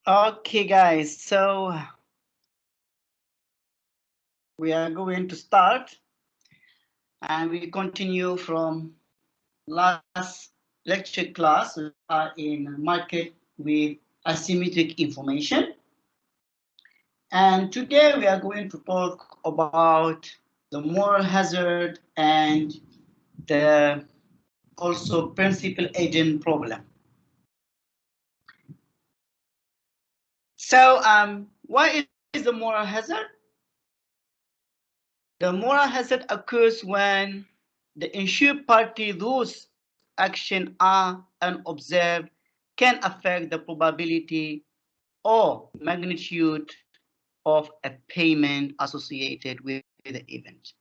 Okay, guys, so we are going to start and we continue from last lecture class. We are in market with asymmetric information. And today we are going to talk about the moral hazard and the also principal agent problem. So, what is the moral hazard? The moral hazard occurs when the insured party whose actions are unobserved can affect the probability or magnitude of a payment associated with the event.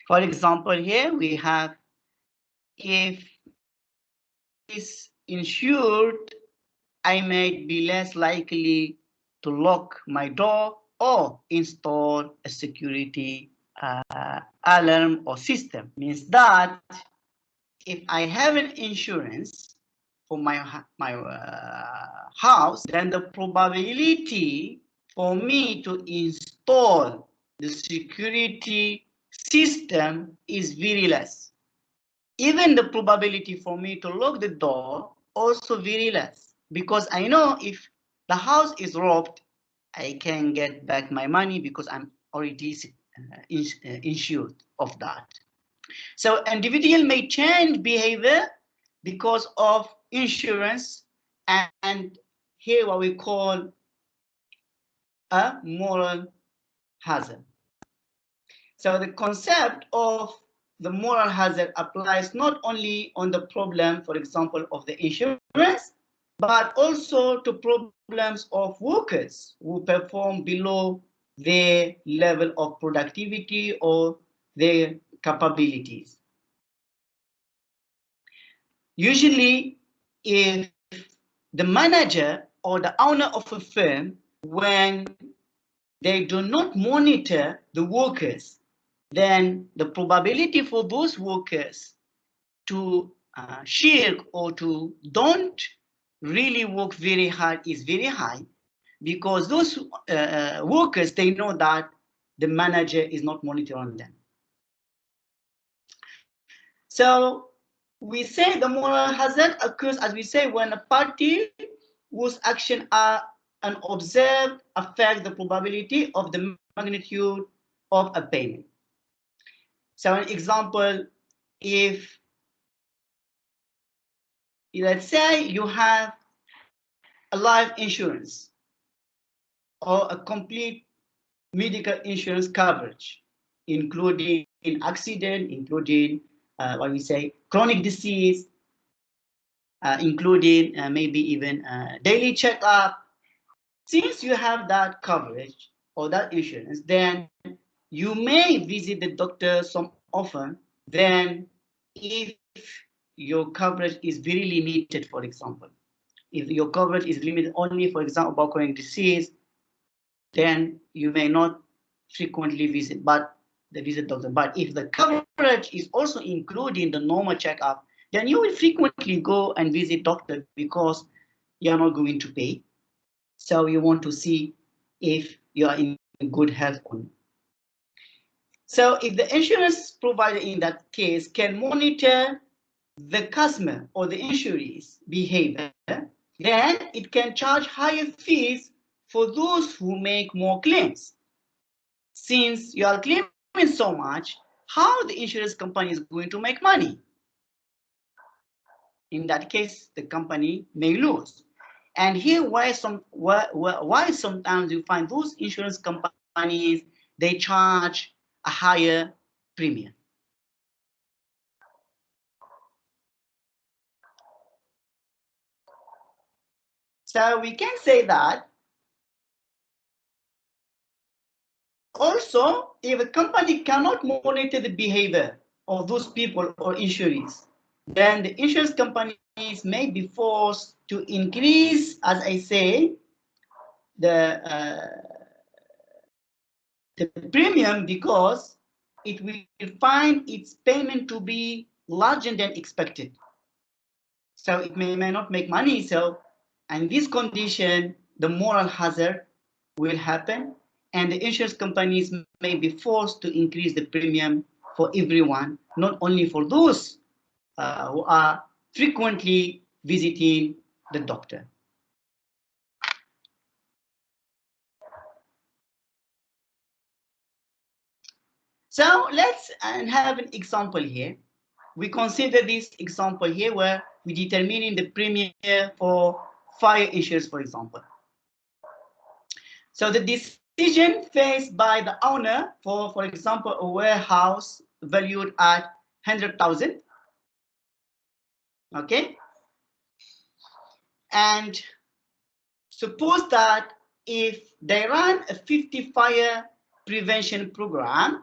For example, here we have if is insured, I may be less likely to lock my door or install a security alarm or system. Means that if I have an insurance for my house, then the probability for me to install the security system is very less. Even the probability for me to lock the door also very less, because I know if the house is robbed, I can get back my money because I'm already insured of that. So individual may change behavior because of insurance, and here what we call a moral hazard. So the concept of the moral hazard applies not only on the problem, for example, of the insurance, but also to problems of workers who perform below their level of productivity or their capabilities. Usually, if the manager or the owner of a firm, when they do not monitor the workers, then the probability for those workers to shirk or to don't really work very hard is very high, because those workers, they know that the manager is not monitoring them. So we say the moral hazard occurs, as we say, when a party whose actions are unobserved affect the probability of the magnitude of a payment. So an example, if let's say you have a life insurance or a complete medical insurance coverage, including accident, including what we say, chronic disease, including maybe even daily checkup. Since you have that coverage or that insurance, then you may visit the doctor some often than if your coverage is very limited, for example. If your coverage is limited only, for example, about chronic disease, then you may not frequently visit doctor. But if the coverage is also including the normal checkup, then you will frequently go and visit doctor because you are not going to pay. So you want to see if you are in good health or not. So if the insurance provider in that case can monitor the customer or the insuree's behavior, then it can charge higher fees for those who make more claims. Since you are claiming so much, how the insurance company is going to make money? In that case, the company may lose. And here, why sometimes you find those insurance companies, they charge a higher premium. So we can say that also, if a company cannot monitor the behavior of those people or insurers, then the insurance companies may be forced to increase, as I say, the premium, because it will find its payment to be larger than expected. So it may not make money. So, and this condition, the moral hazard will happen, and the insurance companies may be forced to increase the premium for everyone, not only for those who are frequently visiting the doctor. So let's have an example here. We consider this example here where we determining the premium for fire insurance, for example. So the decision faced by the owner for example, a warehouse valued at 100,000. Okay. And suppose that if they run a 50 fire prevention program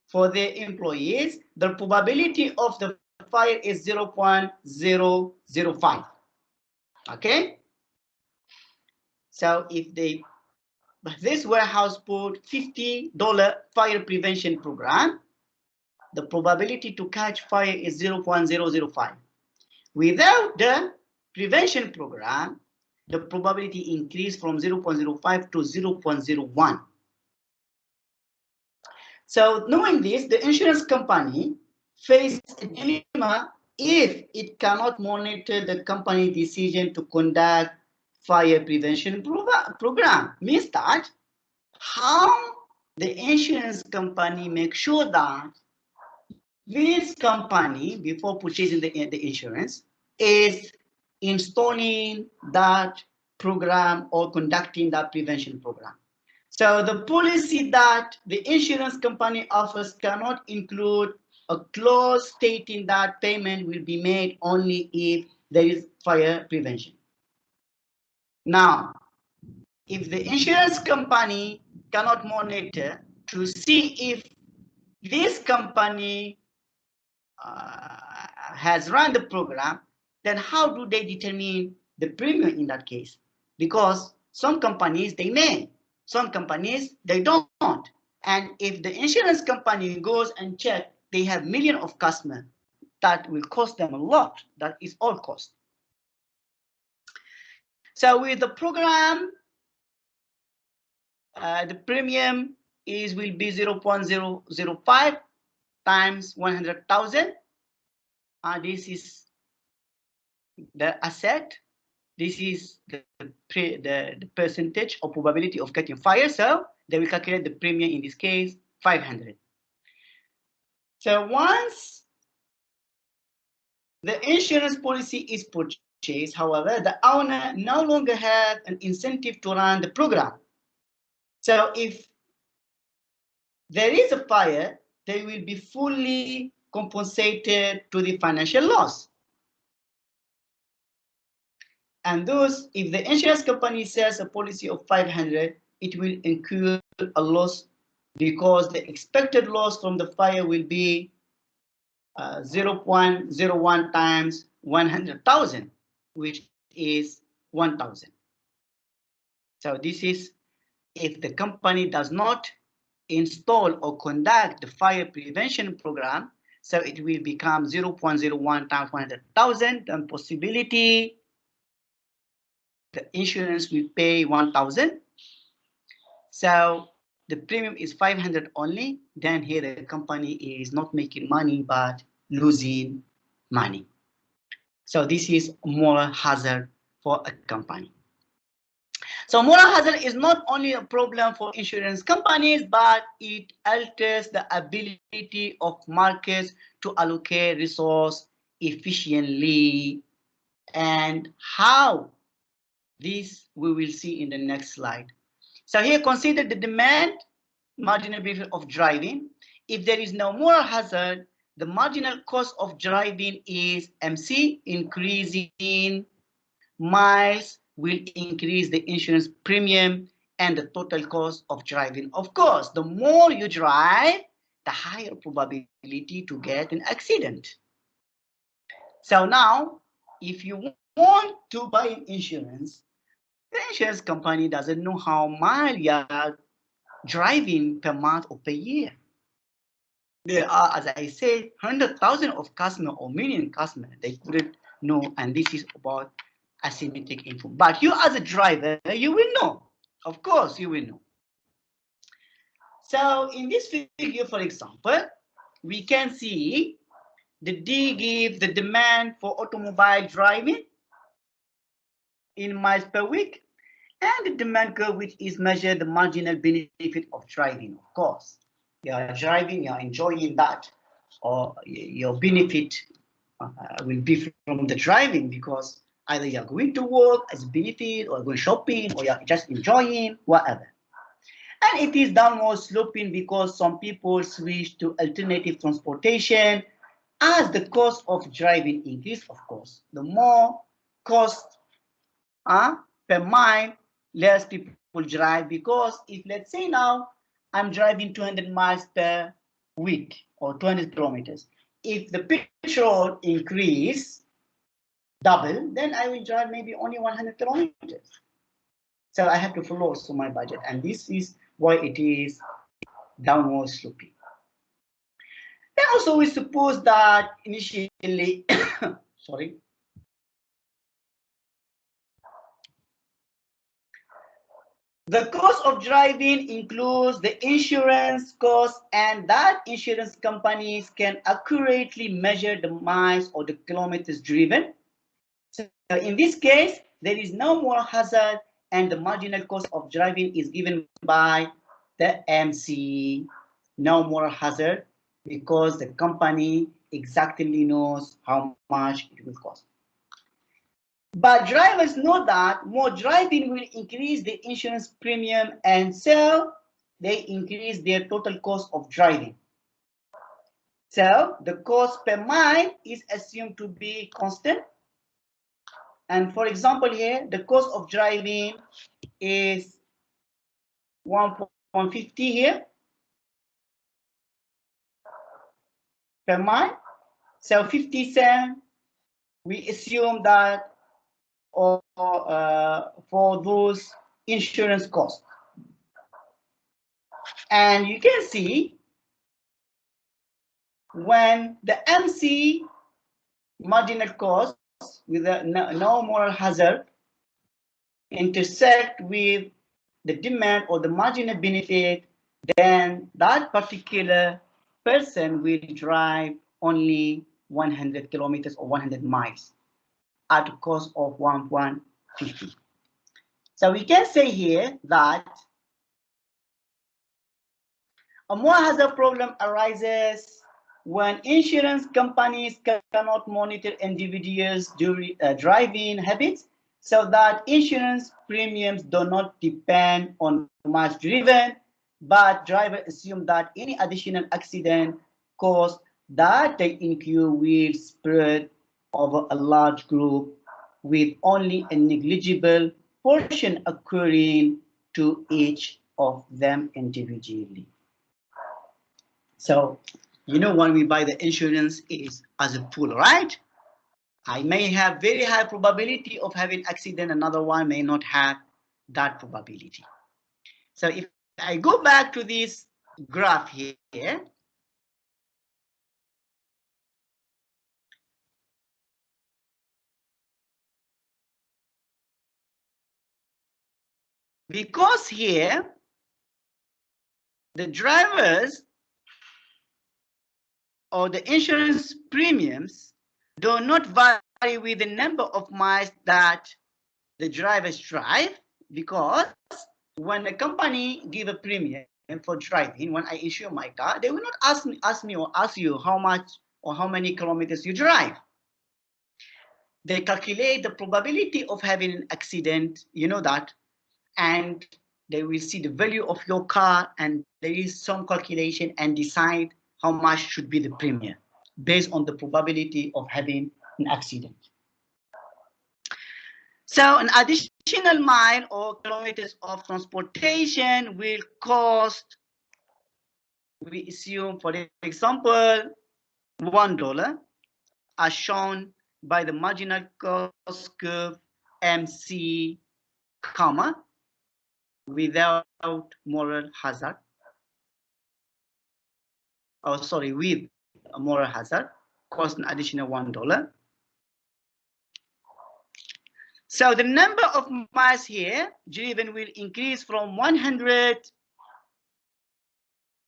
for their employees, the probability of the fire is 0.005. Okay. So if this warehouse put $50 fire prevention program, the probability to catch fire is 0.005. Without the prevention program, the probability increased from 0.05 to 0.01. So knowing this, the insurance company faces a dilemma if it cannot monitor the company decision to conduct fire prevention program. Means that how the insurance company makes sure that this company, before purchasing the insurance, is installing that program or conducting that prevention program. So the policy that the insurance company offers cannot include a clause stating that payment will be made only if there is fire prevention. Now, if the insurance company cannot monitor to see if this company has run the program, then how do they determine the premium in that case? Because some companies they may, some companies they don't. And if the insurance company goes and check, they have millions of customers, that will cost them a lot. That is all cost. So with the program, the premium will be 0.005 times 100,000. This is the asset. This is the percentage of probability of getting fire. So they will calculate the premium, in this case 500. So once the insurance policy is purchased, however, the owner no longer has an incentive to run the program. So if there is a fire, they will be fully compensated to the financial loss. And thus, if the insurance company sells a policy of 500, it will incur a loss because the expected loss from the fire will be 0.01 times 100,000, which is 1,000. So this is if the company does not install or conduct the fire prevention program, so it will become 0.01 times 100,000, and possibility the insurance will pay 1,000. So the premium is 500 only. Then here the company is not making money but losing money. So this is moral hazard for a company. So moral hazard is not only a problem for insurance companies, but it alters the ability of markets to allocate resources efficiently. And how? This we will see in the next slide. So here consider the demand marginal benefit of driving. If there is no moral hazard, the marginal cost of driving is MC. Increasing miles will increase the insurance premium and the total cost of driving. Of course, the more you drive, the higher probability to get an accident. So now, if you want to buy insurance, the insurance company doesn't know how miles you are driving per month or per year. There are, as I said, 100,000 of customers or million customers they couldn't know, and this is about asymmetric input. But you as a driver, you will know. Of course, you will know. So in this figure, for example, we can see the D gives the demand for automobile driving in miles per week, and the demand curve, which is measured the marginal benefit of driving. Of course, you are driving, you are enjoying that, or your benefit will be from the driving, because either you are going to work as a benefit, or going shopping, or you are just enjoying, whatever. And it is downward sloping because some people switch to alternative transportation as the cost of driving increase. Of course, the more cost per mile, less people drive, because if, let's say now, I'm driving 200 miles per week or 200 kilometers. If the petrol increase double, then I will drive maybe only 100 kilometers. So I have to follow also my budget, and this is why it is downward sloping. Then also we suppose that initially, sorry, the cost of driving includes the insurance cost, and that insurance companies can accurately measure the miles or the kilometers driven. So in this case, there is no moral hazard, and the marginal cost of driving is given by the MC, no moral hazard, because the company exactly knows how much it will cost. But drivers know that more driving will increase the insurance premium, and so they increase their total cost of driving. So the cost per mile is assumed to be constant. And for example, here, the cost of driving is 1.50 here per mile. So 50 cents, we assume that for those insurance costs. And you can see when the MC marginal cost with no moral hazard intersect with the demand or the marginal benefit, then that particular person will drive only 100 kilometers or 100 miles at a cost of 1.50. So we can say here that a moral hazard problem arises when insurance companies cannot monitor individuals' driving habits, so that insurance premiums do not depend on miles driven, but drivers assume that any additional accident cost that they incur will spread over a large group, with only a negligible portion occurring to each of them individually. So, you know, when we buy the insurance is as a pool, right? I may have very high probability of having accident, another one may not have that probability. So if I go back to this graph here, because here the drivers or the insurance premiums do not vary with the number of miles that the drivers drive, because when a company give a premium for driving, when I insure my car, they will not ask me or ask you how much or how many kilometers you drive. They calculate the probability of having an accident, you know that, and they will see the value of your car, and there is some calculation and decide how much should be the premium based on the probability of having an accident. So an additional mile or kilometers of transportation will cost, we assume, for example, $1, as shown by the marginal cost curve MC, comma, without moral hazard. Oh, sorry, with a moral hazard, cost an additional $1. So the number of miles here driven will increase from 100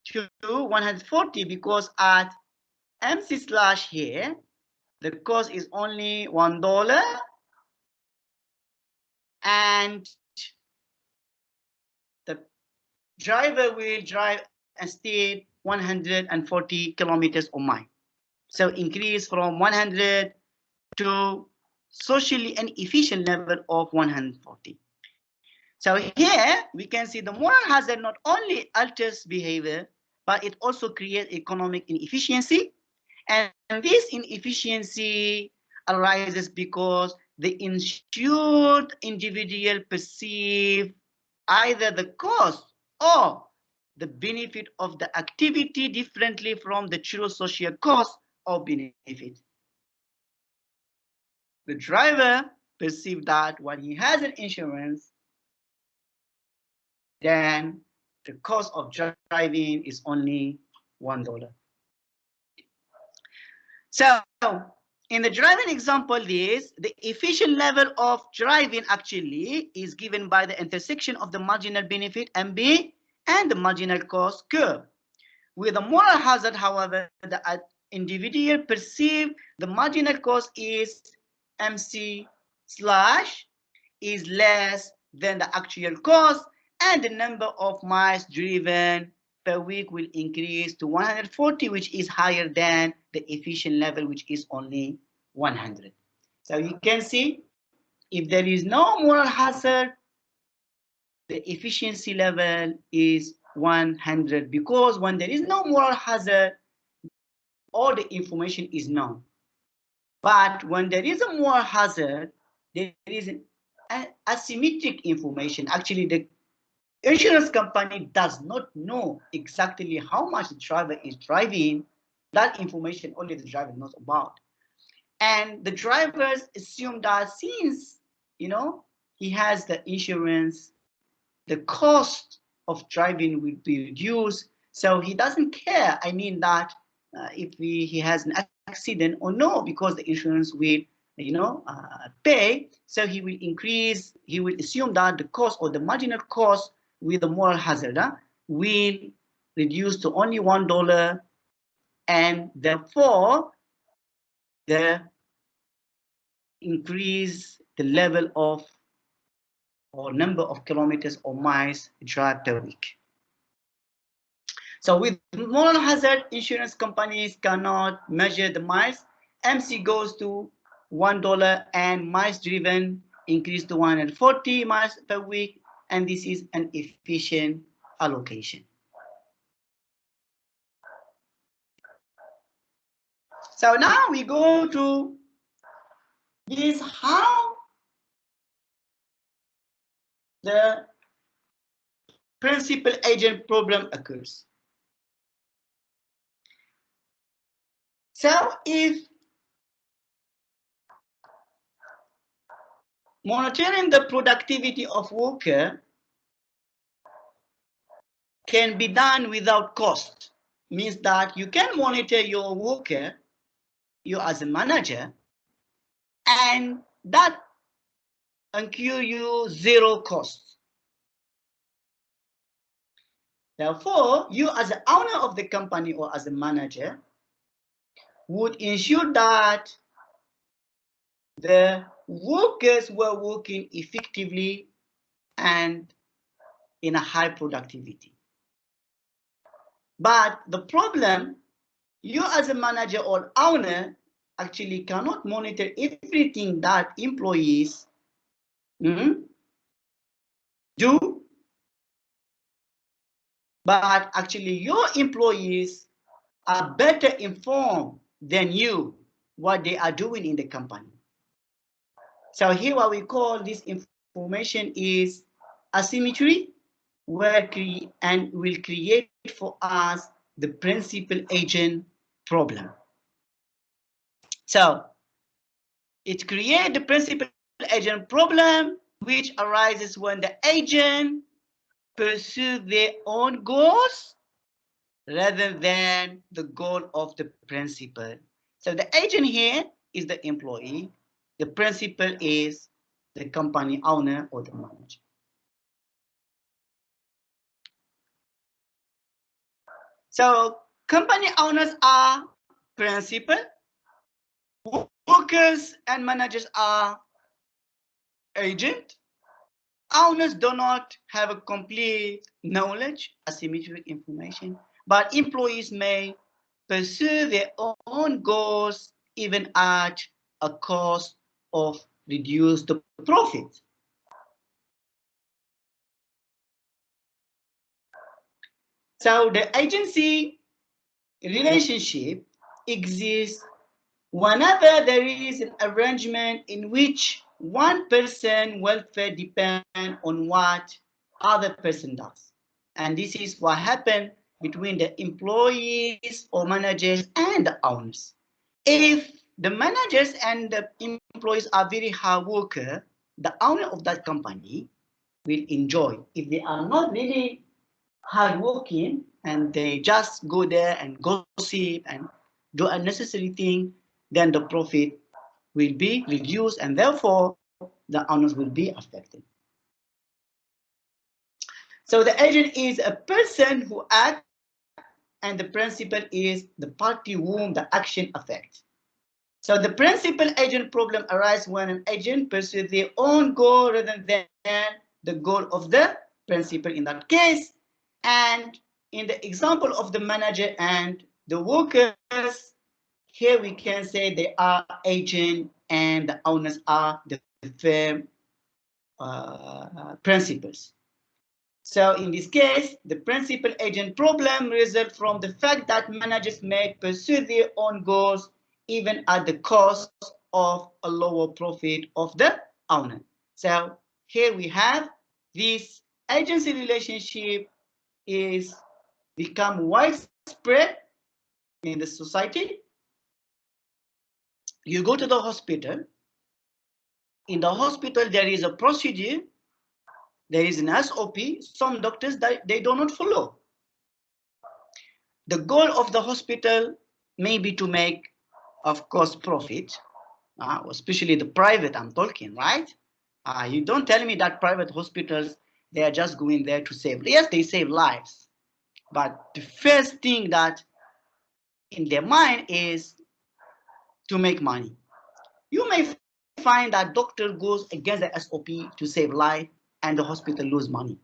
to 140 because at MC slash here, the cost is only $1 and the driver will drive instead 140 kilometers a mile. So increase from 100 to socially inefficient level of 140. So here we can see the moral hazard not only alters behavior, but it also creates economic inefficiency. And this inefficiency arises because the insured individual perceive either the cost or the benefit of the activity differently from the true social cost or benefit. The driver perceives that when he has an insurance, then the cost of driving is only $1. So in the driving example, the efficient level of driving actually is given by the intersection of the marginal benefit MB and the marginal cost curve. With the moral hazard, however, the individual perceive the marginal cost is MC slash is less than the actual cost, and the number of miles driven per week will increase to 140, which is higher than the efficient level, which is only 100. So you can see, if there is no moral hazard, the efficiency level is 100, because when there is no moral hazard, all the information is known. But when there is a moral hazard, there is an asymmetric information. Actually, the insurance company does not know exactly how much the driver is driving. That information only the driver knows about. And the drivers assume that since, he has the insurance, the cost of driving will be reduced. So he doesn't care. I mean that if he has an accident or no, because the insurance will, pay. So he will assume that the cost or the marginal cost with the moral hazard will reduce to only $1, and therefore the increase the level of or number of kilometers or miles drive per week. So with moral hazard, insurance companies cannot measure the miles. MC goes to $1 and miles driven increase to 140 miles per week, and this is an efficient allocation. So now we go to this, how the principal agent problem occurs. So if monitoring the productivity of worker can be done without cost, means that you can monitor your worker, you as a manager, and that incur you zero cost. Therefore, you as the owner of the company or as a manager would ensure that the workers were working effectively and in a high productivity. But the problem, you as a manager or owner actually cannot monitor everything that employees do, but actually your employees are better informed than you what they are doing in the company. So here what we call this information is asymmetry, where and will create for us the principal agent problem. So it creates the principal agent problem, which arises when the agent pursue their own goals rather than the goal of the principal. So the agent here is the employee. The principal is the company owner or the manager. So company owners are principal, workers and managers are agent. Owners do not have a complete knowledge, asymmetric information, but employees may pursue their own goals even at a cost of reduced profit. So the agency relationship exists whenever there is an arrangement in which one person's welfare depends on what other person does. And this is what happened between the employees or managers and the owners. If the managers and the employees are very hard worker, the owner of that company will enjoy. If they are not really hardworking and they just go there and gossip and do unnecessary thing, then the profit will be reduced and therefore the owners will be affected. So the agent is a person who acts and the principal is the party whom the action affects. So the principal agent problem arises when an agent pursues their own goal rather than the goal of the principal in that case. And in the example of the manager and the workers, here we can say they are agent and the owners are the firm principals. So in this case, the principal agent problem results from the fact that managers may pursue their own goals even at the cost of a lower profit of the owner. So here we have this agency relationship is become widespread in the society. You go to the hospital. In the hospital, there is a procedure. There is an SOP. Some doctors, they do not follow. The goal of the hospital may be to make, of course, profit, especially the private I'm talking, right? You don't tell me that private hospitals, they are just going there to save. Yes, they save lives. But the first thing that in their mind is to make money. You may find that doctor goes against the SOP to save life and the hospital lose money.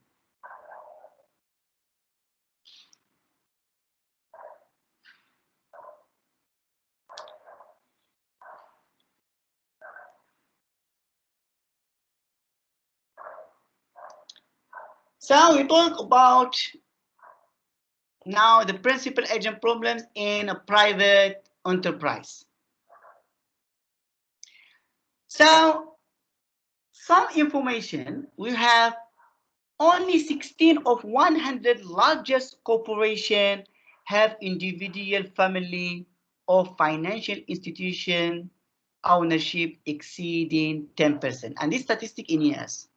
So we talk about now the principal agent problems in a private enterprise. So some information, we have only 16 of 100 largest corporations have individual, family, or financial institution ownership exceeding 10%. And this statistic in years.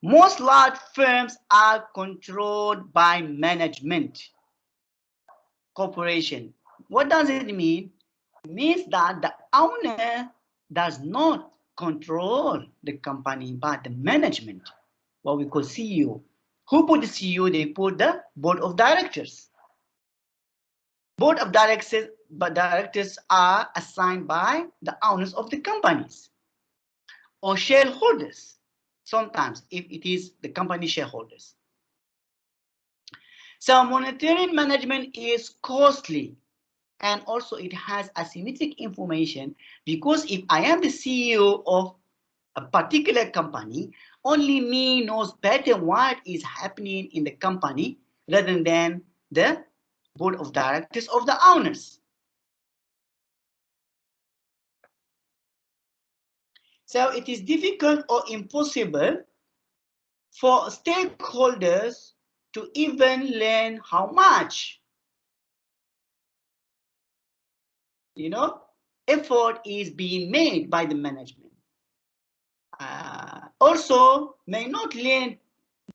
Most large firms are controlled by management corporation. What does it mean? It means that the owner does not control the company, but the management, what we call CEO. Who put the CEO? They put the board of directors. Board of directors are assigned by the owners of the companies or shareholders, sometimes if it is the company shareholders. So monitoring management is costly and also it has asymmetric information because if I am the CEO of a particular company, only me knows better what is happening in the company rather than the board of directors of the owners. So it is difficult or impossible for stakeholders to even learn how much, effort is being made by the management. Also may not learn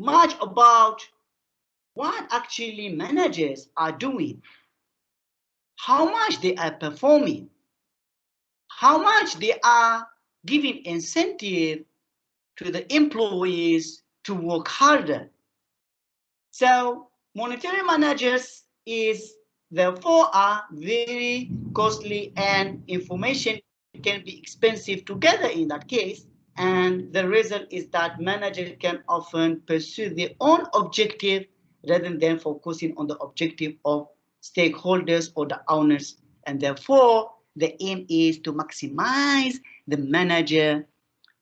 much about what actually managers are doing, how much they are performing, how much they are giving incentive to the employees to work harder. So monetary managers is therefore are very costly, and information can be expensive together in that case. And the result is that managers can often pursue their own objective rather than focusing on the objective of stakeholders or the owners. And therefore, the aim is to maximize the manager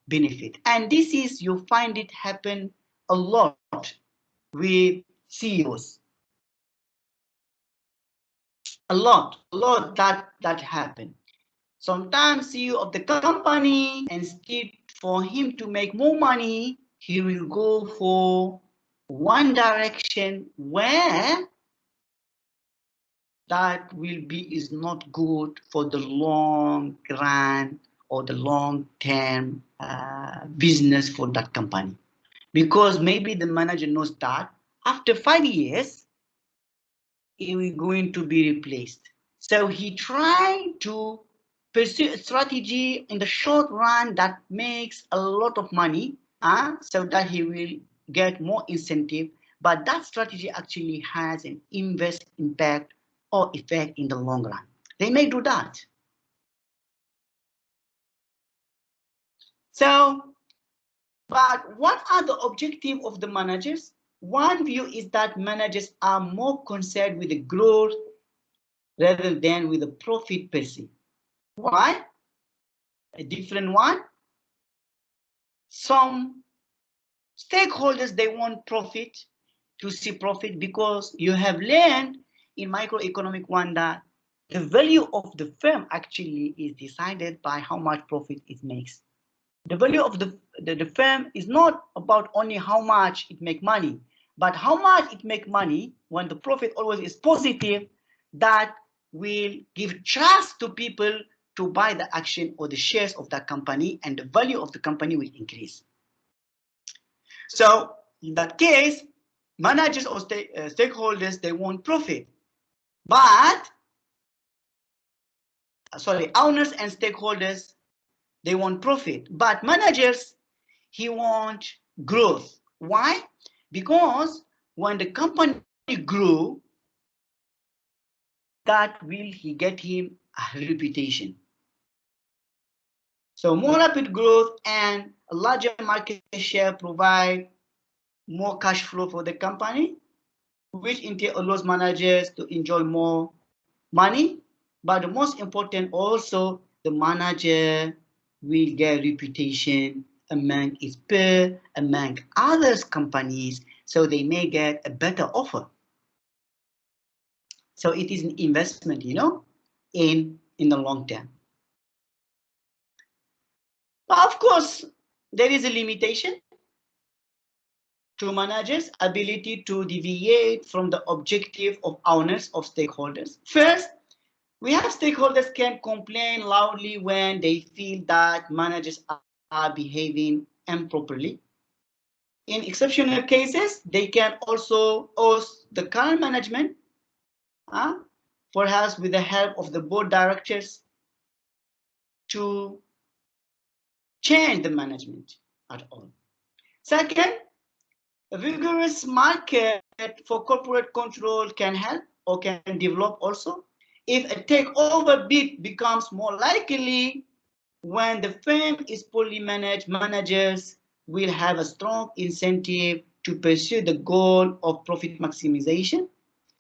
benefit. And this is, you find it happen a lot with CEOs. A lot that happen. Sometimes CEO of the company, instead for him to make more money, he will go for one direction where that will be is not good for the long run or the long term business for that company. Because maybe the manager knows that after 5 years, he will going to be replaced. So he tried to pursue a strategy in the short run that makes a lot of money, so that he will get more incentive. But that strategy actually has an inverse impact or effect in the long run. They may do that. So, but what are the objectives of the managers? One view is that managers are more concerned with the growth rather than with the profit per se. Why? A different one. Some stakeholders, they want profit, to see profit, because you have learned in microeconomic one that the value of the firm actually is decided by how much profit it makes. The value of the firm is not about only how much it make money, but how much it make money when the profit always is positive. That will give trust to people to buy the action or the shares of that company, and the value of the company will increase. So in that case, managers or stakeholders, they want profit, but owners and stakeholders, they want profit, but managers, he wants growth. Why? Because when the company grew, that will he get him a reputation. So more rapid growth and a larger market share provide more cash flow for the company, which in turn allows managers to enjoy more money. But the most important also, the manager will get reputation among its peer, among others companies, so they may get a better offer. So it is an investment, in the long term. But of course, there is a limitation to managers' ability to deviate from the objective of owners of stakeholders. First, we have stakeholders can complain loudly when they feel that managers are behaving improperly. In exceptional cases, they can also ask the current management, perhaps with the help of the board directors, to change the management at all. Second, a vigorous market for corporate control can help or can develop also. If a takeover bid becomes more likely when the firm is poorly managed, managers will have a strong incentive to pursue the goal of profit maximization.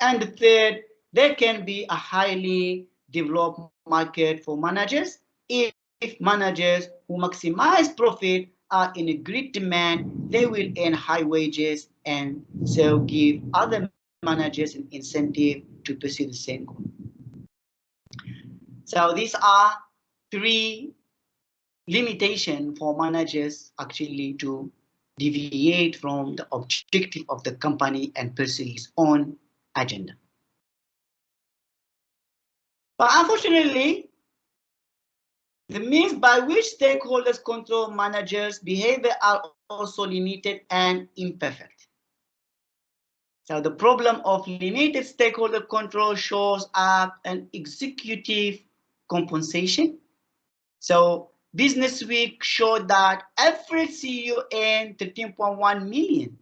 And the third, there can be a highly developed market for managers if managers who maximize profit are in a great demand. They will earn high wages and so give other managers an incentive to pursue the same goal. So these are three limitations for managers actually to deviate from the objective of the company and pursue his own agenda. But unfortunately, the means by which stakeholders control managers' behavior are also limited and imperfect. So the problem of limited stakeholder control shows up in executive compensation. So Business Week showed that average CEO earned 13.1 million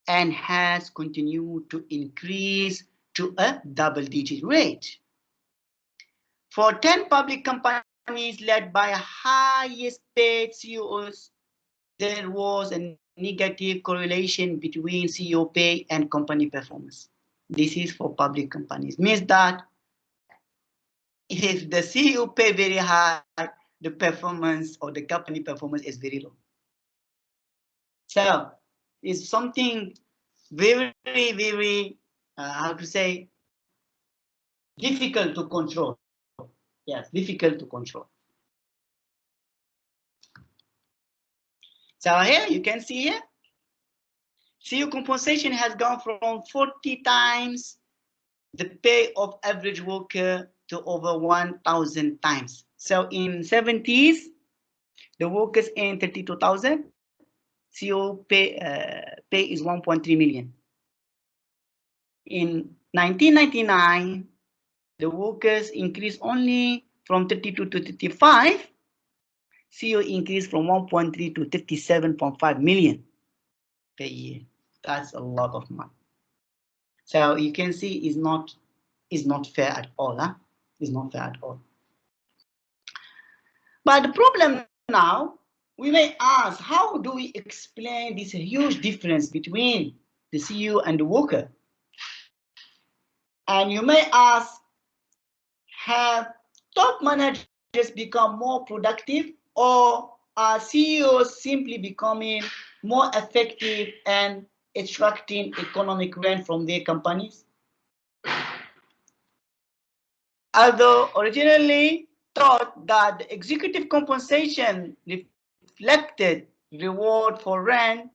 and has continued to increase to a double-digit rate. For 10 public companies led by highest paid CEOs, there was a negative correlation between CEO pay and company performance. This is for public companies. Means that if the CEO pay very high, the performance or the company performance is very low. So it's something very, very, how to say, difficult to control. Yes, difficult to control. So here you can see here, CEO compensation has gone from 40 times the pay of average worker to over 1,000 times. So in 70s, the workers earn 32,000. CEO pay is 1.3 million. In 1999, the workers increased only from 32 to 35. CEO increased from 1.3 to 37.5 million per year. That's a lot of money. So you can see it's not fair at all. Huh? It's not fair at all. But the problem now, we may ask, how do we explain this huge difference between the CEO and the worker? And you may ask, have top managers become more productive, or are CEOs simply becoming more effective and extracting economic rent from their companies? Although originally thought that the executive compensation reflected reward for rent,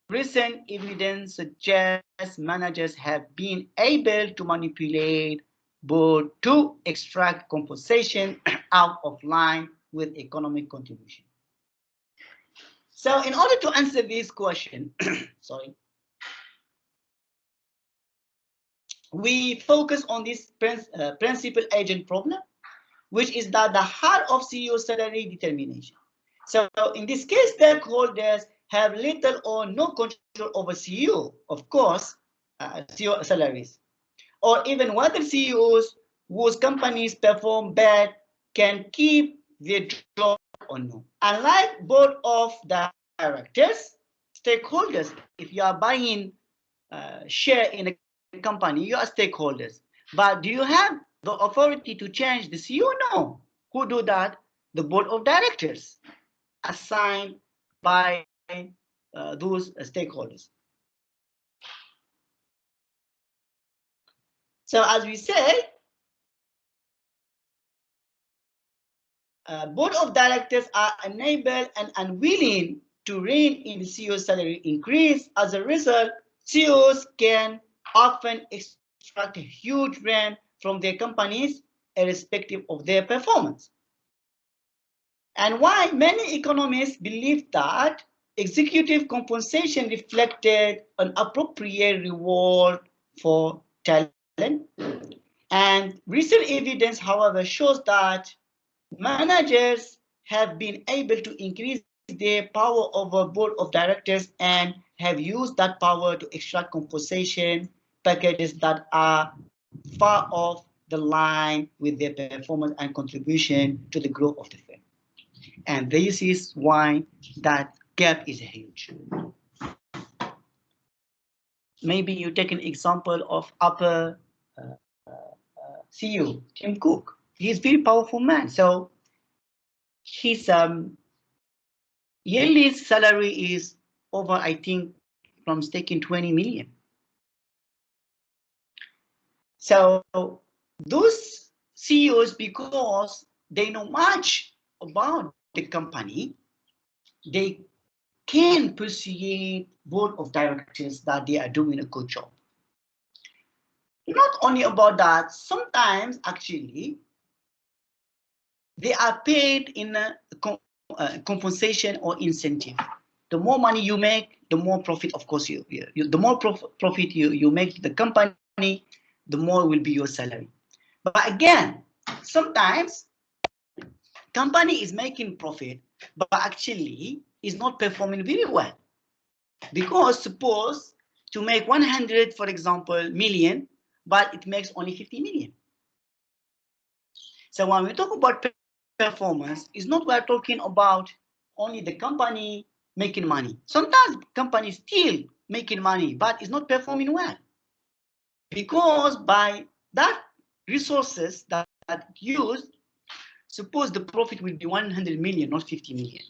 recent evidence suggests managers have been able to manipulate board to extract compensation out of line with economic contribution. So in order to answer this question, we focus on this principal agent problem, which is that the heart of CEO salary determination. So in this case, stakeholders have little or no control over CEO, of course, CEO salaries, or even whether CEOs whose companies perform bad can keep their job or no. Unlike board of directors, stakeholders, if you are buying share in a company, you are stakeholders. But do you have the authority to change the CEO? No. Who do that? The board of directors, assigned by those stakeholders. So as we say, board of directors are unable and unwilling to rein in the CEO salary increase. As a result, CEOs can often extract a huge rent from their companies, irrespective of their performance. And why many economists believe that executive compensation reflected an appropriate reward for talent. And recent evidence, however, shows that managers have been able to increase their power over board of directors and have used that power to extract compensation packages that are far off the line with their performance and contribution to the growth of the firm. And this is why that gap is huge. Maybe you take an example of upper CEO, Tim Cook. He's a very powerful man. So his yearly salary is over, I think, from staking 20 million. So those CEOs, because they know much about the company, they can persuade board of directors that they are doing a good job. Not only about that, sometimes actually they are paid in a compensation or incentive. The more money you make, the more profit, of course, the more profit you make the company, the more will be your salary. But again, sometimes company is making profit, but actually is not performing very well. Because suppose to make 100, for example, million, but it makes only 50 million. So when we talk about performance, it's not we're talking about only the company making money. Sometimes companies still making money, but it's not performing well. Because by that resources that used, suppose the profit will be 100 million, not 50 million.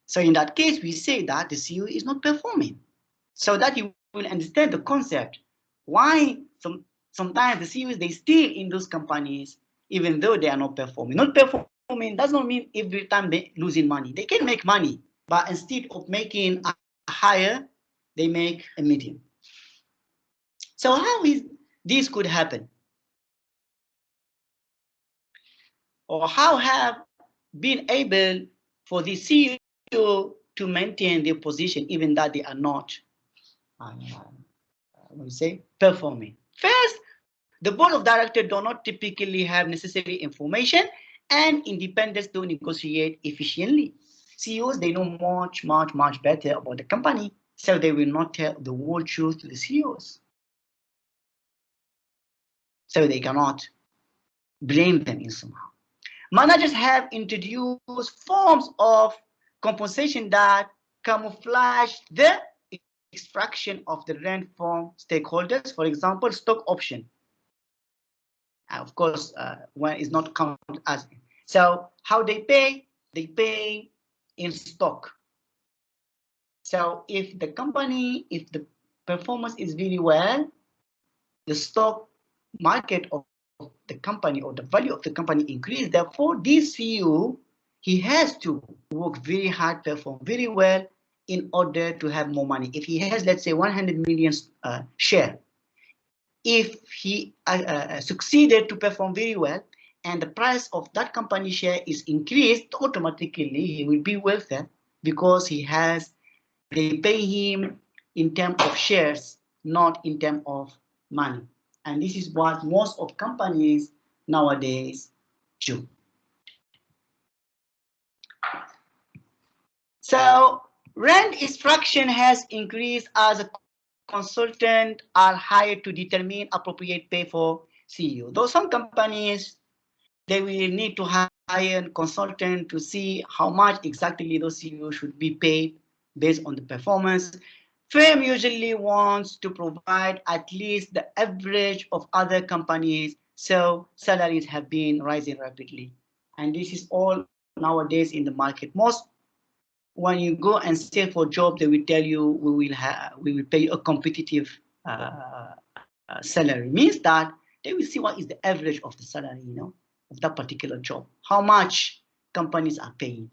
So in that case, we say that the CEO is not performing. So that you will understand the concept. Why sometimes the CEOs, they stay in those companies even though they are not performing. Not performing does not mean every time they're losing money. They can make money, but instead of making a higher, they make a medium. So how is this could happen? Or how have been able for the CEO to maintain their position even that they are not performing? First, the board of directors do not typically have necessary information and independence to negotiate efficiently. CEOs, they know much better about the company, so they will not tell the whole truth to the CEOs. So they cannot blame them in somehow. Managers have introduced forms of compensation that camouflage the extraction of the rent from stakeholders, for example, stock option. Of course, when it's not counted as. So how they pay in stock. So if the company, if the performance is very well, the stock market of the company or the value of the company increase. Therefore, this CEO, he has to work very hard, perform very well in order to have more money. If he has, let's say, 100 million share, if he succeeded to perform very well and the price of that company share is increased, automatically he will be wealthier because they pay him in terms of shares, not in terms of money. And this is what most of companies nowadays do. So rent extraction has increased as a consultant are hired to determine appropriate pay for CEO. Though some companies, they will need to hire a consultant to see how much exactly those CEO should be paid based on the performance. Firm usually wants to provide at least the average of other companies, so salaries have been rising rapidly. And this is all nowadays in the market. Most, when you go and search for a job, they will tell you we will pay you a competitive salary. Means that they will see what is the average of the salary, of that particular job, how much companies are paying.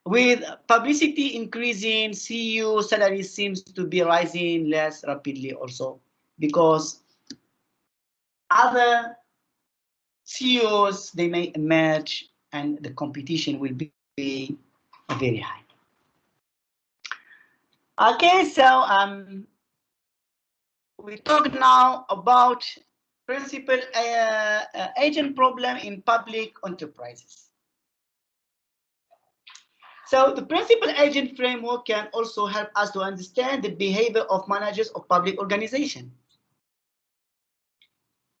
With publicity increasing, CEO salary seems to be rising less rapidly also because other CEOs, they may emerge and the competition will be very high. Okay, so we talk now about principal agent problem in public enterprises. So the principal agent framework can also help us to understand the behavior of managers of public organizations.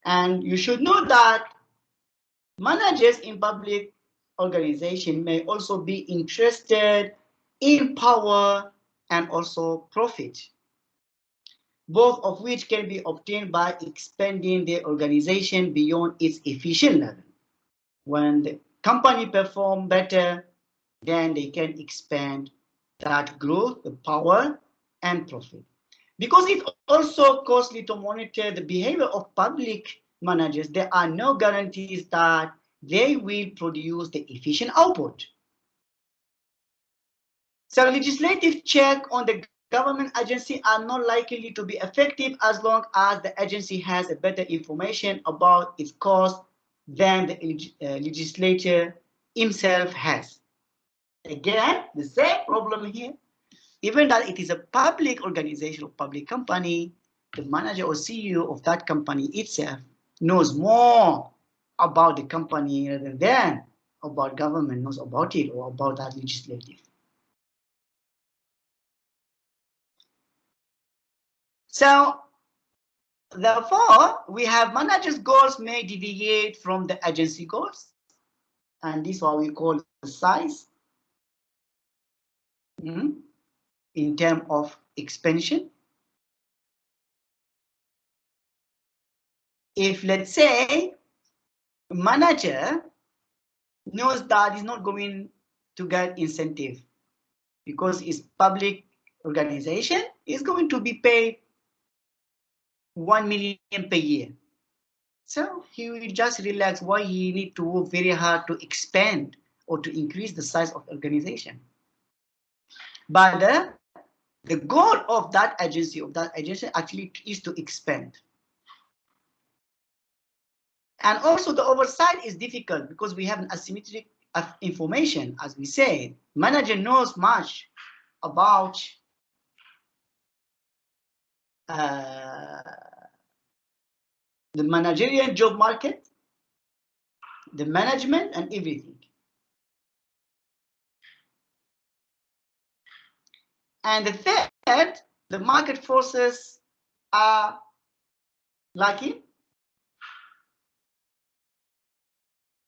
And you should know that managers in public organizations may also be interested in power and also profit, both of which can be obtained by expanding the organization beyond its efficient level. When the company performs better, then they can expand that growth, the power, and profit. Because it's also costly to monitor the behavior of public managers, there are no guarantees that they will produce the efficient output. So legislative check on the government agency are not likely to be effective as long as the agency has a better information about its cost than the legislature himself has. Again, the same problem here. Even that it is a public organization or public company, the manager or CEO of that company itself knows more about the company rather than about government, knows about it or about that legislative. So therefore, we have managers' goals may deviate from the agency goals, and this is what we call the size in terms of expansion. If, let's say, a manager knows that he's not going to get incentive because it's public organization, is going to be paid 1 million per year. So he will just relax why he need to work very hard to expand or to increase the size of the organization. But the goal of that agency actually is to expand. And also the oversight is difficult because we have an asymmetric of information. As we say, manager knows much about the managerial job market, the management, and everything. And the third, the market forces are lacking.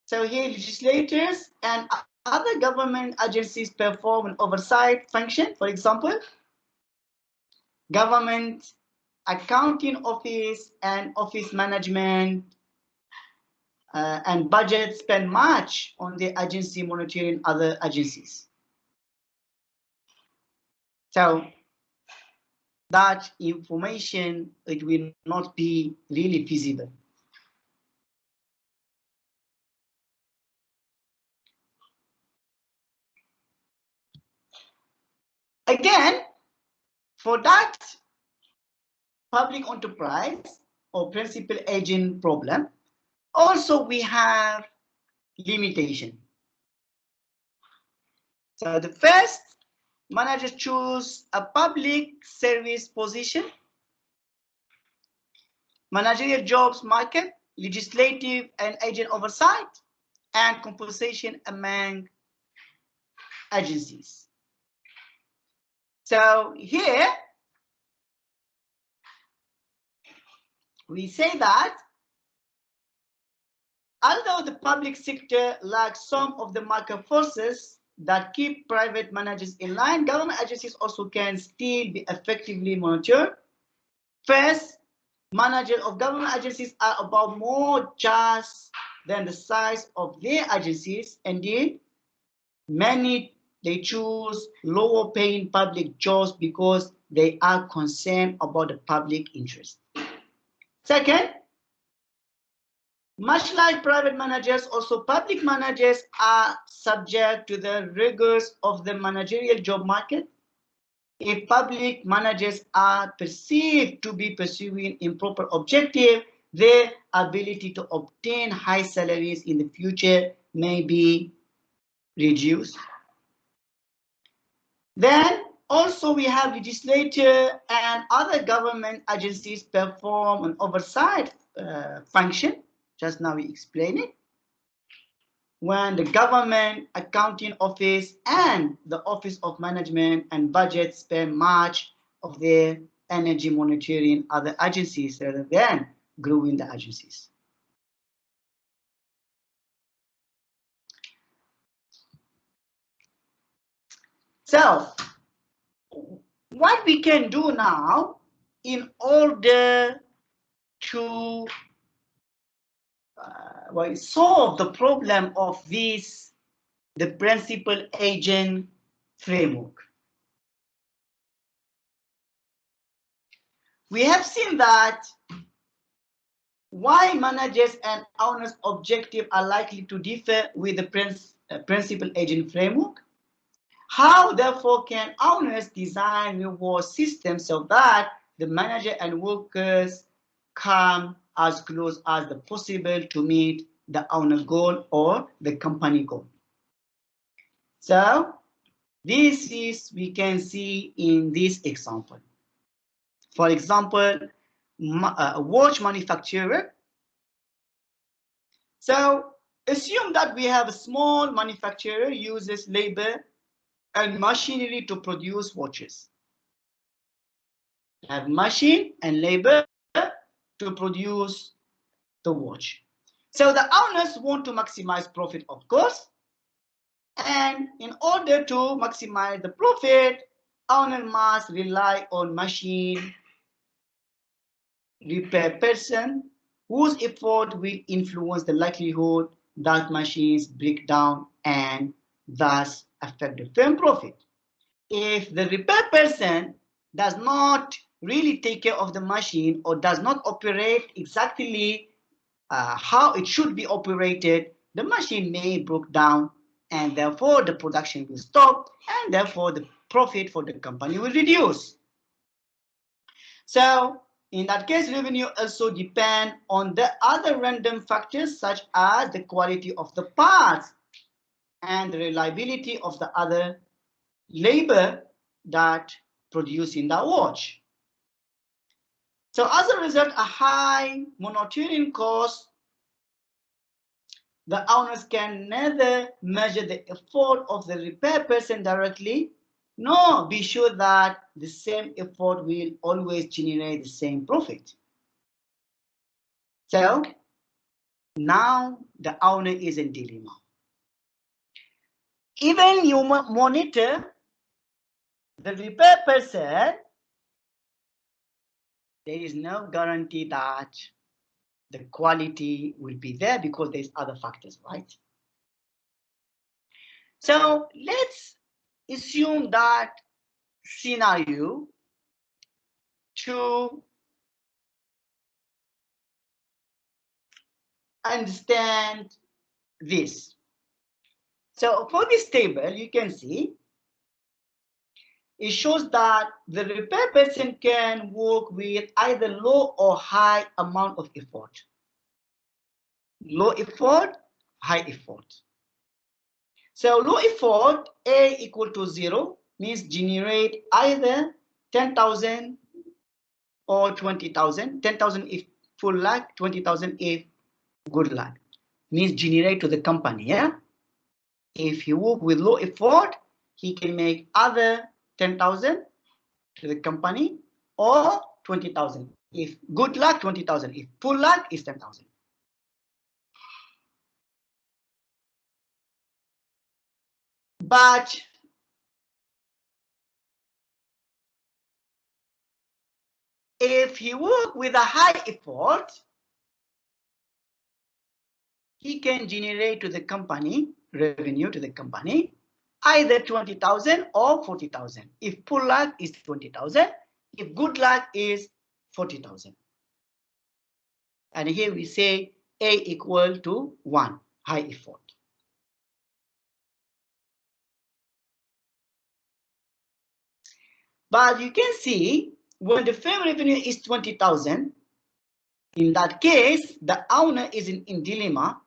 So here, legislators and other government agencies perform an oversight function. For example, government accounting office and office management and budget spend much on the agency monitoring other agencies. So that information, it will not be really feasible. Again, for that public enterprise or principal agent problem, also we have limitation. So the first, managers choose a public service position, managerial jobs market, legislative and agent oversight, and compensation among agencies. So here we say that although the public sector lacks some of the market forces that keep private managers in line, government agencies also can still be effectively monitored. First, managers of government agencies are about more just than the size of their agencies. Indeed, many they choose lower paying public jobs because they are concerned about the public interest. Second, much like private managers, also public managers are subject to the rigors of the managerial job market. If public managers are perceived to be pursuing improper objective, their ability to obtain high salaries in the future may be reduced. Then also we have legislature and other government agencies perform an oversight function. Just now we explained it. When the government accounting office and the office of management and budget spend much of their energy monitoring other agencies rather than growing the agencies. So what we can do now in order to solve the problem of this, the principal agent framework. We have seen that why managers and owners' objectives are likely to differ with the principal agent framework. How, therefore, can owners design reward systems so that the manager and workers come as close as possible to meet the owner goal or the company goal? So this is, we can see in this example. For example, a watch manufacturer. So Assume that we have a small manufacturer uses labor and machinery to produce watches. Have machine and labor to produce the watch. So the owners want to maximize profit, of course, and in order to maximize the profit, owner must rely on machine repair person whose effort will influence the likelihood that machines break down and thus affect the firm profit. If the repair person does not really take care of the machine or does not operate exactly how it should be operated, the machine may break down and therefore the production will stop and therefore the profit for the company will reduce. So in that case, revenue also depend on the other random factors such as the quality of the parts and the reliability of the other labor that produce in the watch. So as a result, a high monitoring cost, the owners can neither measure the effort of the repair person directly, nor be sure that the same effort will always generate the same profit. So now the owner is in dilemma. Even you monitor the repair person, there is no guarantee that the quality will be there because there's other factors, right? So let's assume that scenario to understand this. So for this table, you can see it shows that the repair person can work with either low or high amount of effort. Low effort, high effort. So low effort, A equal to 0 means generate either 10,000 or 20,000. 10,000 if full luck, 20,000 if good luck. Means generate to the company, yeah? If you work with low effort, he can make either 10,000 to the company or 20,000. If good luck, 20,000. If poor luck, is 10,000. But if he work with a high effort, he can generate to the company revenue to the company either 20,000 or 40,000. If poor luck is 20,000, if good luck is 40,000. And here we say A equal to 1, high effort. But you can see when the firm revenue is 20,000, in that case, the owner is in dilemma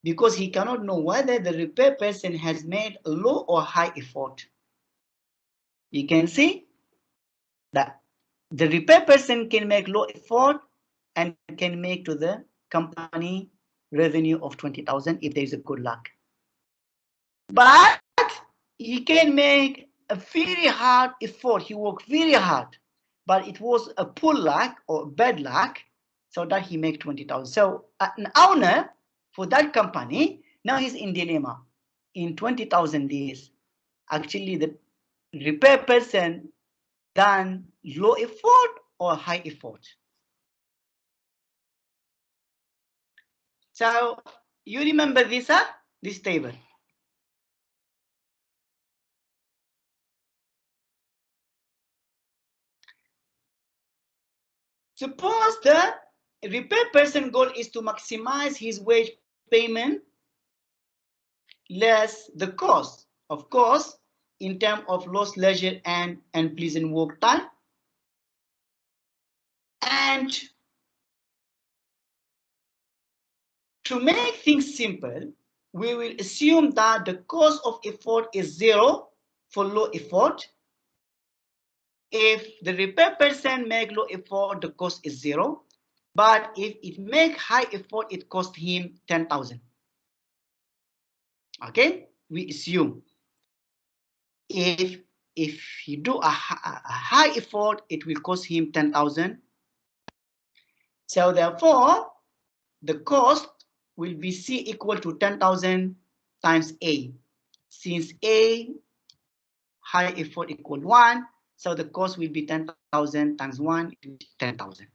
because he cannot know whether the repair person has made a low or high effort. You can see that the repair person can make low effort and can make to the company revenue of 20,000 if there is a good luck. But he can make a very hard effort. He worked very hard, but it was a poor luck or bad luck, so that he make 20,000. So an owner for that company, now he's in dilemma. In 20,000 days, actually the repair person done low effort or high effort. So you remember this, this table. Suppose the repair person goal is to maximize his wage payment less the cost, of course, in terms of lost leisure and unpleasant work time. And to make things simple, we will assume that the cost of effort is 0 for low effort. If the repair person make low effort, the cost is 0. But if it make high effort, it cost him 10,000. Okay, we assume if he do a high effort, it will cost him 10,000. So therefore, the cost will be C equal to 10,000 times A. Since A high effort equal 1, so the cost will be 10,000 times 1, it will be 10,000.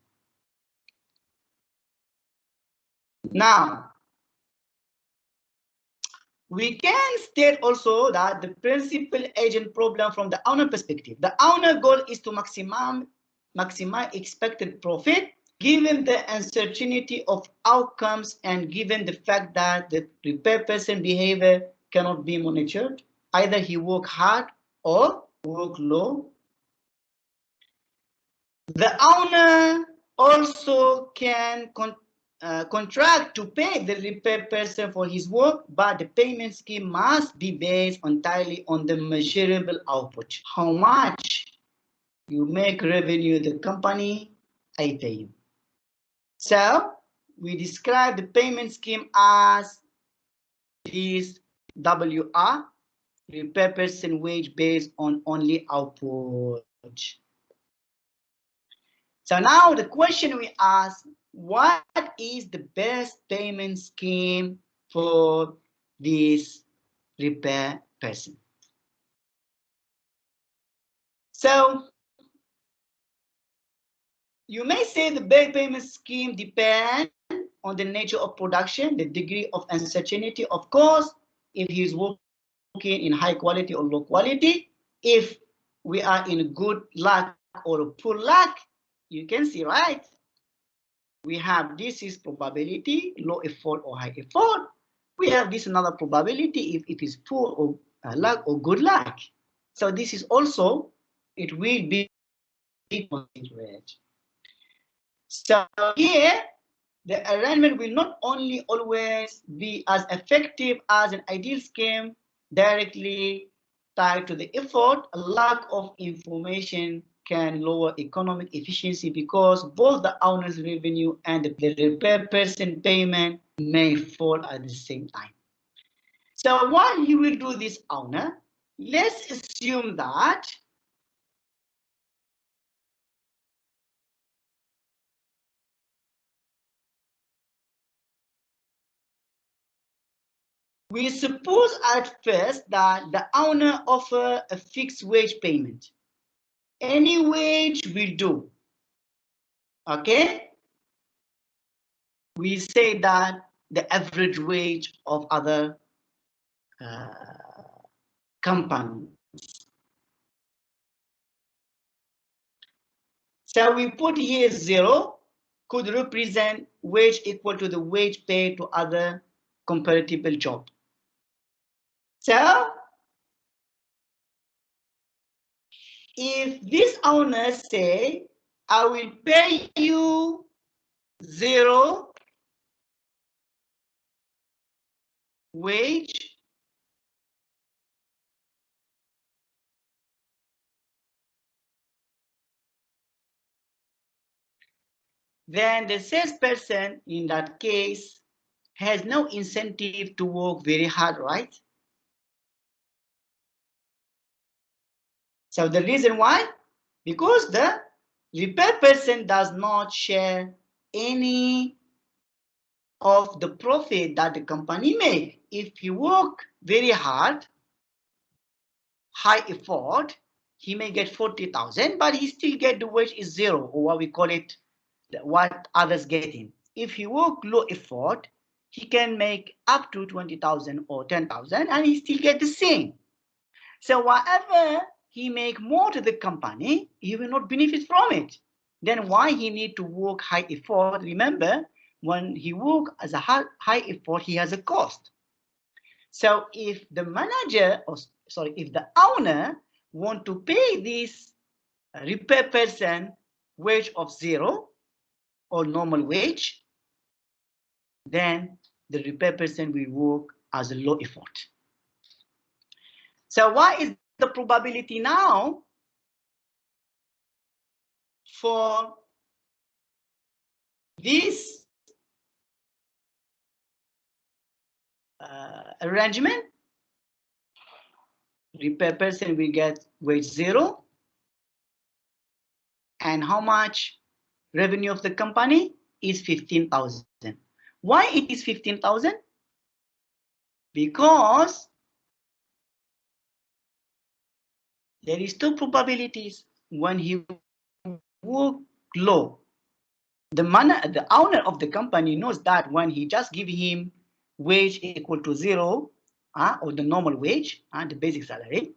Now, we can state also that the principal agent problem from the owner perspective. The owner goal is to maximize expected profit given the uncertainty of outcomes and given the fact that the repair person behavior cannot be monitored. Either he work hard or work low. The owner also can contract to pay the repair person for his work, but the payment scheme must be based entirely on the measurable output. How much you make revenue the company, I pay you. So we describe the payment scheme as this WR, repair person wage based on only output. So now the question we ask, what is the best payment scheme for this repair person? So you may say the best payment scheme depends on the nature of production, the degree of uncertainty, of course, if he is working in high quality or low quality. If we are in good luck or poor luck, you can see, right? We have this is probability, low effort or high effort. We have this another probability if it is poor or luck or good luck. So this is also, it will be considered. So here, the arrangement will not only always be as effective as an ideal scheme directly tied to the effort, a lack of information can lower economic efficiency because both the owner's revenue and the repair person payment may fall at the same time. So what he will do, this owner, let's assume that we suppose at first that the owner offers a fixed wage payment. Any wage will do. Okay? We say that the average wage of other companies. So we put here 0 could represent wage equal to the wage paid to other comparable job. So if this owner say, I will pay you 0 wage, then the salesperson in that case has no incentive to work very hard, right? So the reason why? Because the repair person does not share any of the profit that the company make. If you work very hard, high effort, he may get 40,000, but he still get the wage is 0, or what we call it, what others getting. If he work low effort, he can make up to 20,000 or 10,000 and he still get the same. So whatever he make more to the company, he will not benefit from it. Then why he need to work high effort? Remember, when he work as a high effort, he has a cost. So if the manager, or sorry, if the owner want to pay this repair person wage of 0 or normal wage, then the repair person will work as a low effort. So what is the probability now for this arrangement, repair person will get wage 0. And how much revenue of the company is 15,000. Why it is 15,000? Because there is two probabilities. When he work low, the owner of the company knows that when he just give him wage equal to 0, or the normal wage, the basic salary,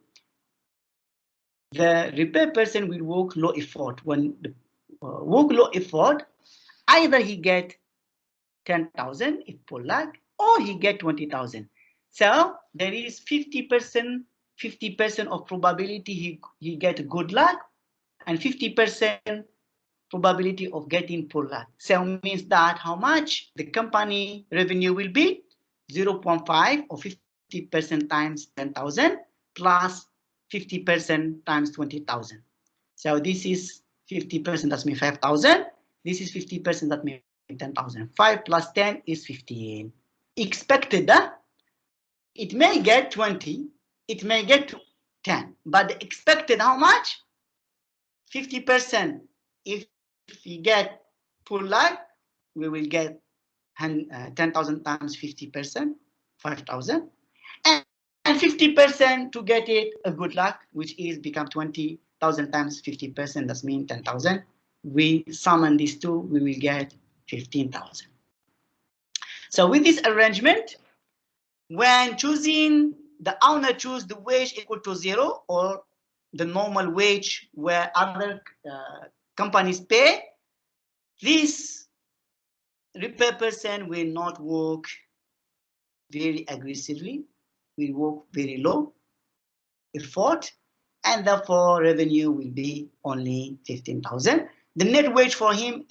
the repair person will work low effort. When the work low effort, either he get 10,000 if for luck, or he get 20,000. So there is 50% of probability he get good luck, and 50% probability of getting poor luck. So means that how much the company revenue will be 0.5 or 50% times 10,000 plus 50% times 20,000. So this is 50%, that's mean 5,000. This is 50%, that means 10,000. 5 plus 10 is 15. Expected, it may get 20, it may get 10, but the expected how much? 50%. If we get poor luck, we will get 10,000 times 50%, 5,000. And 50% to get it a good luck, which is become 20,000 times 50%, that's mean 10,000. We summon these two, we will get 15,000. So with this arrangement, when choosing, the owner choose the wage equal to 0 or the normal wage where other companies pay, this repair person will not work very aggressively, will work very low effort, and therefore revenue will be only 15,000. The net wage for him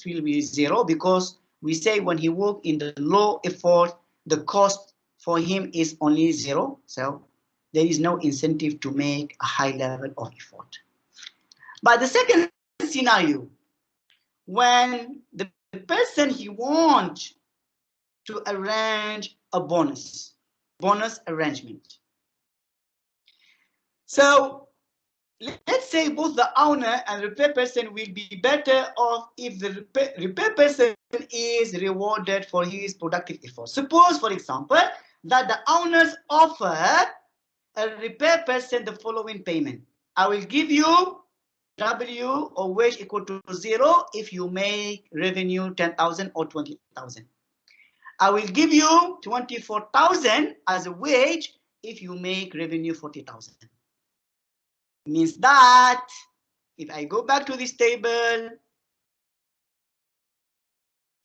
will be 0, because we say when he work in the low effort, the cost for him is only 0. So there is no incentive to make a high level of effort. But the second scenario, when the person he wants to arrange a bonus arrangement. So let's say both the owner and repair person will be better off if the repair person is rewarded for his productive effort. Suppose, for example, that the owners offer a repair person the following payment. I will give you W or wage equal to 0 if you make revenue 10,000 or 20,000. I will give you 24,000 as a wage if you make revenue 40,000. Means that if I go back to this table,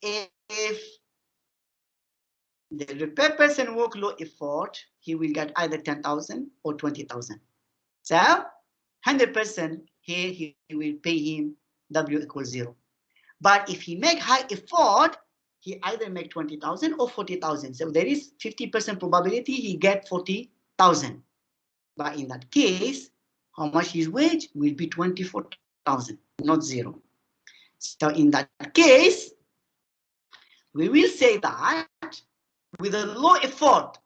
if the repair person work low effort, he will get either 10,000 or 20,000. So 100% here he will pay him W equals 0. But if he make high effort, he either make 20,000 or 40,000. So there is 50% probability he get 40,000. But in that case, how much his wage will be 24,000, not 0. So in that case, we will say that with a low effort,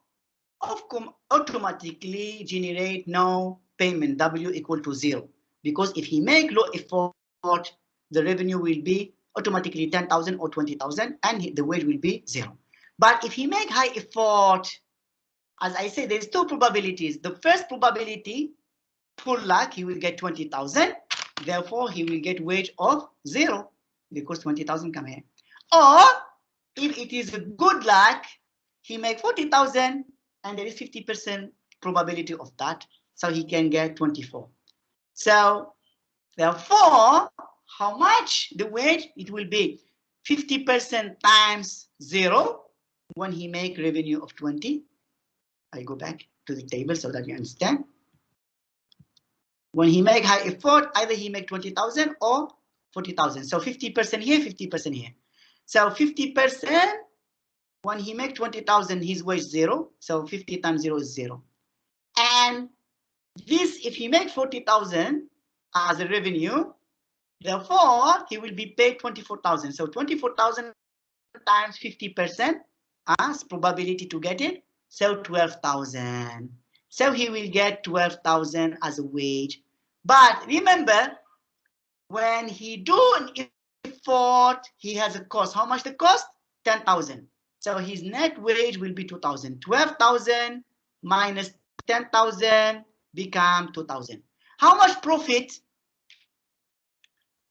automatically generate no payment W equal to 0. Because if he make low effort, the revenue will be automatically 10,000 or 20,000, and the wage will be 0. But if he make high effort, as I say, there's two probabilities. The first probability, poor luck, he will get 20,000. Therefore, he will get wage of 0 because 20,000 come here. Or if it is a good luck, he make 40,000, and there is 50% probability of that, so he can get 24. So therefore, how much the wage? It will be 50% times 0 when he make revenue of 20. I go back to the table so that you understand. When he make high effort, either he make 20,000 or 40,000. So 50% here, 50% here. So 50%, when he make 20,000, his wage 0. So 50 times 0 is 0. And this, if he make 40,000 as a revenue, therefore he will be paid 24,000. So 24,000 times 50%, as probability to get it. So 12,000. So he will get 12,000 as a wage. But remember, when he do an effort, he has a cost. How much the cost? 10,000. So his net wage will be 2,000. 12,000 minus 10,000 become 2,000. How much profit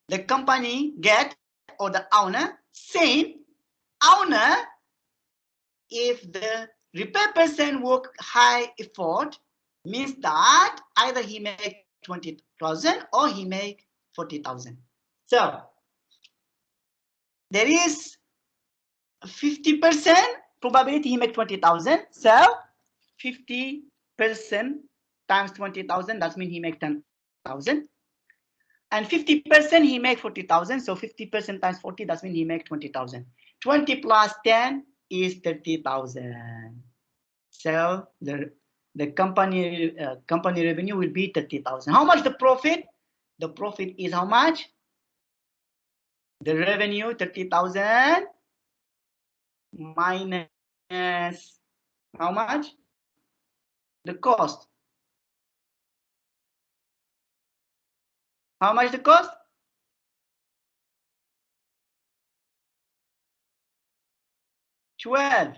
the company get or the owner? Same. Owner, if the repair person work high effort, means that either he make 20,000 or he make 40,000. So there is 50% probability he make 20,000. So 50% times 20,000, that means he make 10,000. And 50% he make 40,000. So 50% times 40, that means he make 20,000. 20 plus 10 is 30,000. So the company revenue will be 30,000. How much the profit? The profit is how much? The revenue 30,000 minus how much? The cost. How much the cost? 12.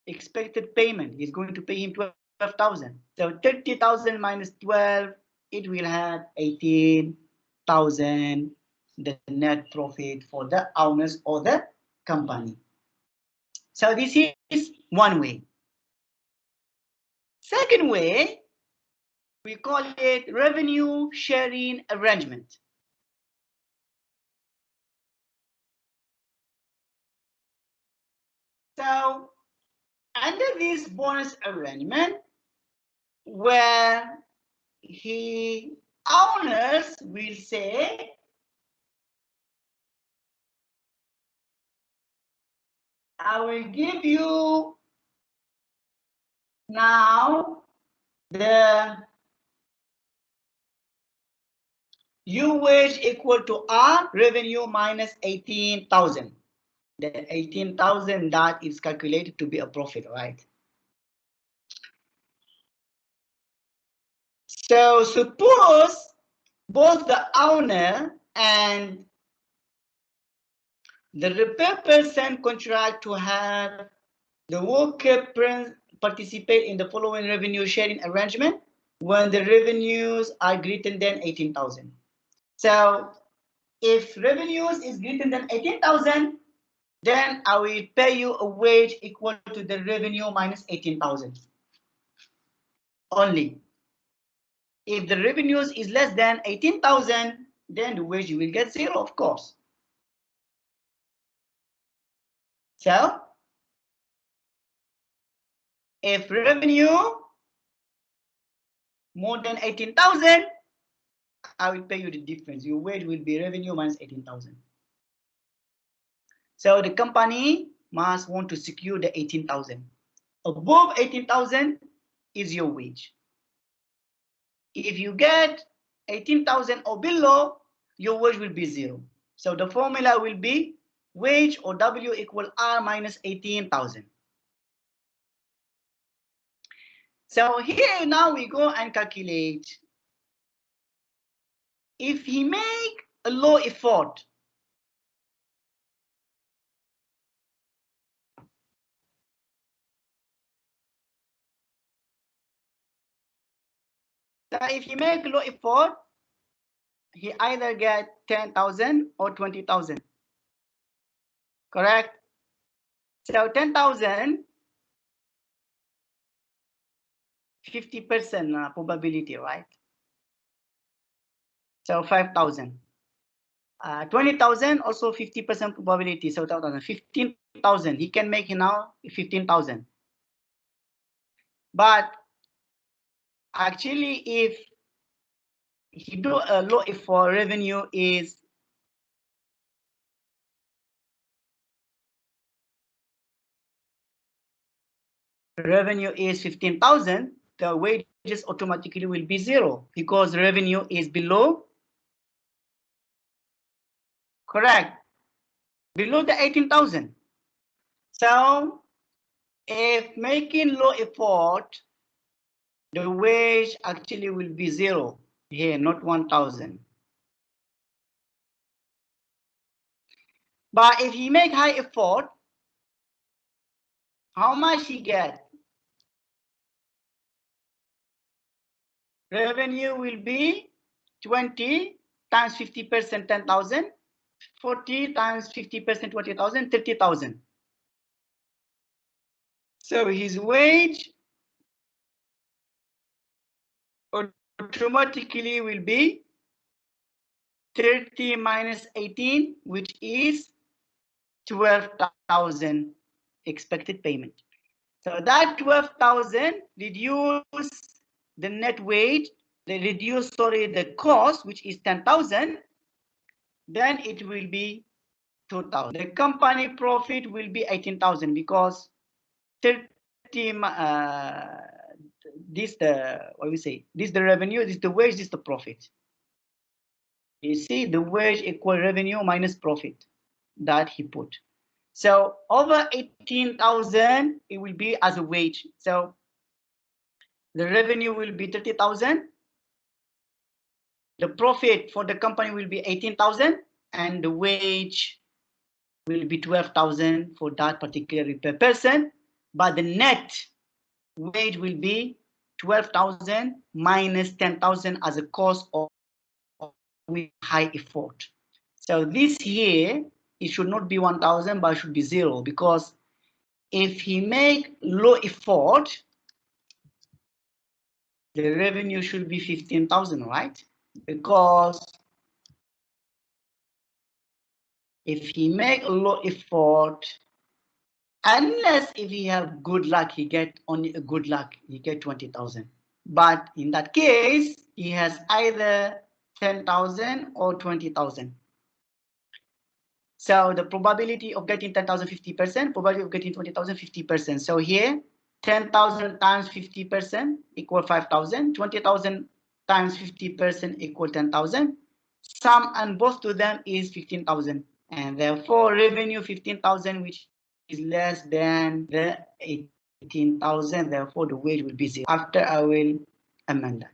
Expected payment. He's going to pay him 12,000. So 30,000 minus 12, it will have 18,000, the net profit for the owners or the company. So this is one way. Second way, we call it revenue sharing arrangement. So under this bonus arrangement, where owners will say, I will give you now the U wage equal to R revenue minus 18,000. The 18,000 that is calculated to be a profit, right? So suppose both the owner and the repair person contract to have the worker participate in the following revenue sharing arrangement when the revenues are greater than 18,000. So if revenues is greater than 18,000, then I will pay you a wage equal to the revenue minus 18,000 only. If the revenues is less than 18,000, then the wage you will get zero, of course. So if revenue more than 18,000, I will pay you the difference. Your wage will be revenue minus 18,000. So the company must want to secure the 18,000. Above 18,000 is your wage. If you get 18,000 or below, your wage will be zero. So the formula will be wage or W equal R minus 18,000. So here now we go and calculate. If he make a low effort, so if he make low effort, he either get 10,000 or 20,000. Correct? So 10,000, 50% probability, right? So 5,000. 20,000 also 50% probability. So 15,000. He can make now 15,000. But actually, if he do a low effort, revenue is revenue is 15,000, the wages automatically will be zero because revenue is below, correct, below the 18,000. So If making low effort, the wage actually will be 0 here, not 1,000. But if he make high effort, how much he get? Revenue will be 20 times 50%, 10,000. 40 times 50%, 20,000, 30,000. So his wage automatically will be 30 minus 18, which is 12,000 expected payment. So that 12,000 reduce the net wage, the cost, which is 10,000, then it will be 2,000. The company profit will be 18,000 because 30 this the what we say, this the revenue, this the wage, this the profit. You see, the wage equal revenue minus profit that he put. So over 18,000 it will be as a wage. So the revenue will be 30,000, the profit for the company will be 18,000, and the wage will be 12,000 for that particular per person, but the net wage will be 12,000 minus 10,000 as a cost of with high effort. So this here, it should not be 1,000, but it should be 0, because if he make low effort, the revenue should be 15,000, right? Because if he make low effort, unless if he have good luck, he get only a good luck, he get 20,000. But in that case, he has either 10,000 or 20,000. So the probability of getting 10,000, 50%, probability of getting 20,000, 50%. So here, 10,000 times 50% equal 5,000, 20,000 times 50% equal 10,000. Sum and both to them is 15,000. And therefore revenue 15,000, which is less than the 18,000. Therefore the wage will be 0. After I will amend that.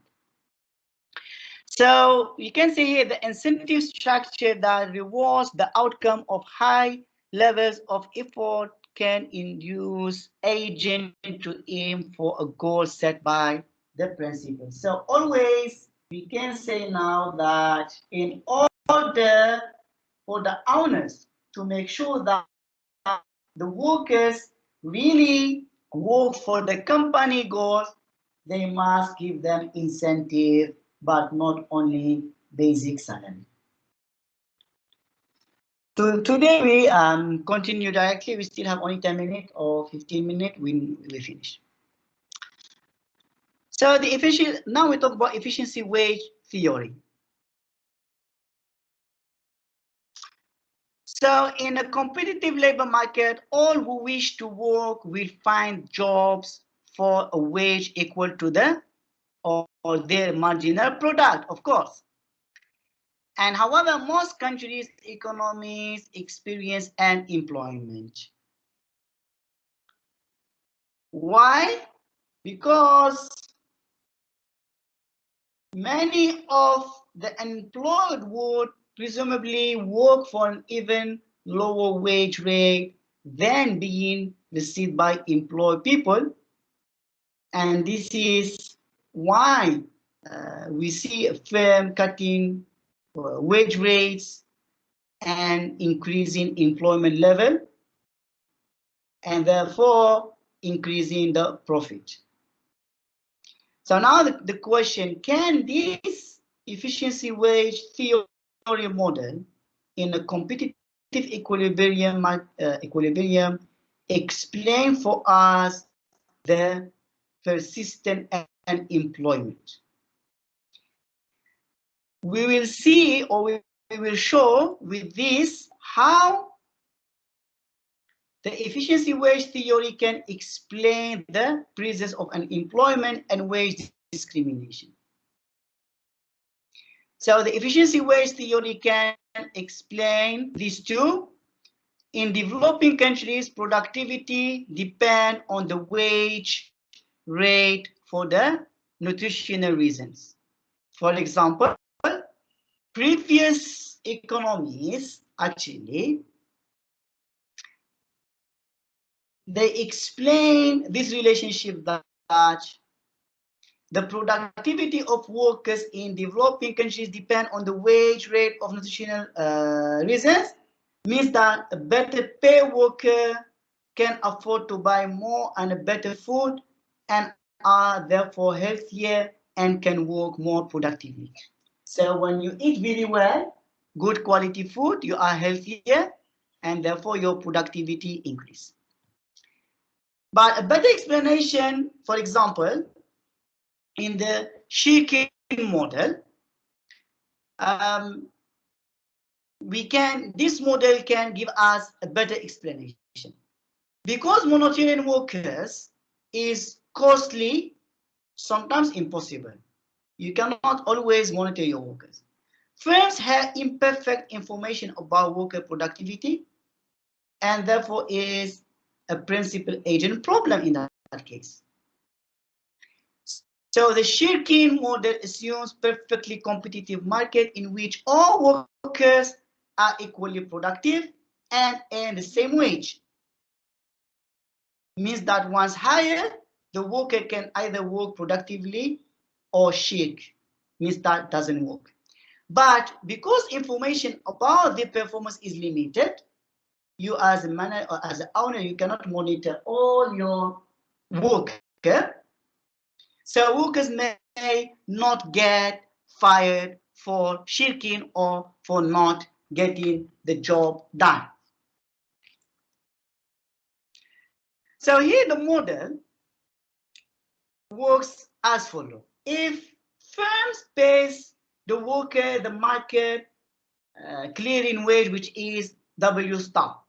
So you can see here the incentive structure that rewards the outcome of high levels of effort can induce agent to aim for a goal set by the principal. So always we can say now that in order for the owners to make sure that the workers really work for the company goals, they must give them incentive, but not only basic salary. Today we continue directly. We still have only 10 minutes or 15 minutes. We finish. So the efficiency. Now we talk about efficiency wage theory. So in a competitive labor market, all who wish to work will find jobs for a wage equal to the or their marginal product, of course. And however, most countries' economies experience unemployment. Why? Because many of the unemployed would presumably work for an even lower wage rate than being received by employed people. And this is why we see a firm cutting wage rates and increasing employment level, and therefore increasing the profit. So now the question, can this efficiency wage theory model in a competitive equilibrium explain for us the persistent unemployment? We will see, or we will show with this how the efficiency wage theory can explain the presence of unemployment and wage discrimination. So the efficiency wage theory can explain these two. In developing countries, productivity depends on the wage rate for the nutritional reasons. For example, previous economies actually they explain this relationship that the productivity of workers in developing countries depend on the wage rate of nutritional reasons, means that a better paid worker can afford to buy more and a better food and are therefore healthier and can work more productively. So when you eat very well, good quality food, you are healthier and therefore your productivity increase. But a better explanation, for example, in the Shirkin model, this model can give us a better explanation. Because monitoring workers is costly, sometimes impossible. You cannot always monitor your workers. Firms have imperfect information about worker productivity and therefore is a principal agent problem in that case. So the Shirkin model assumes perfectly competitive market in which all workers are equally productive and earn the same wage. Means that once hired, the worker can either work productively or shirk. Means that doesn't work. But because information about the performance is limited, you as a manager or as an owner, you cannot monitor all your worker. So workers may not get fired for shirking or for not getting the job done. So here the model works as follows. If firms pays the worker the market clearing wage, which is W star.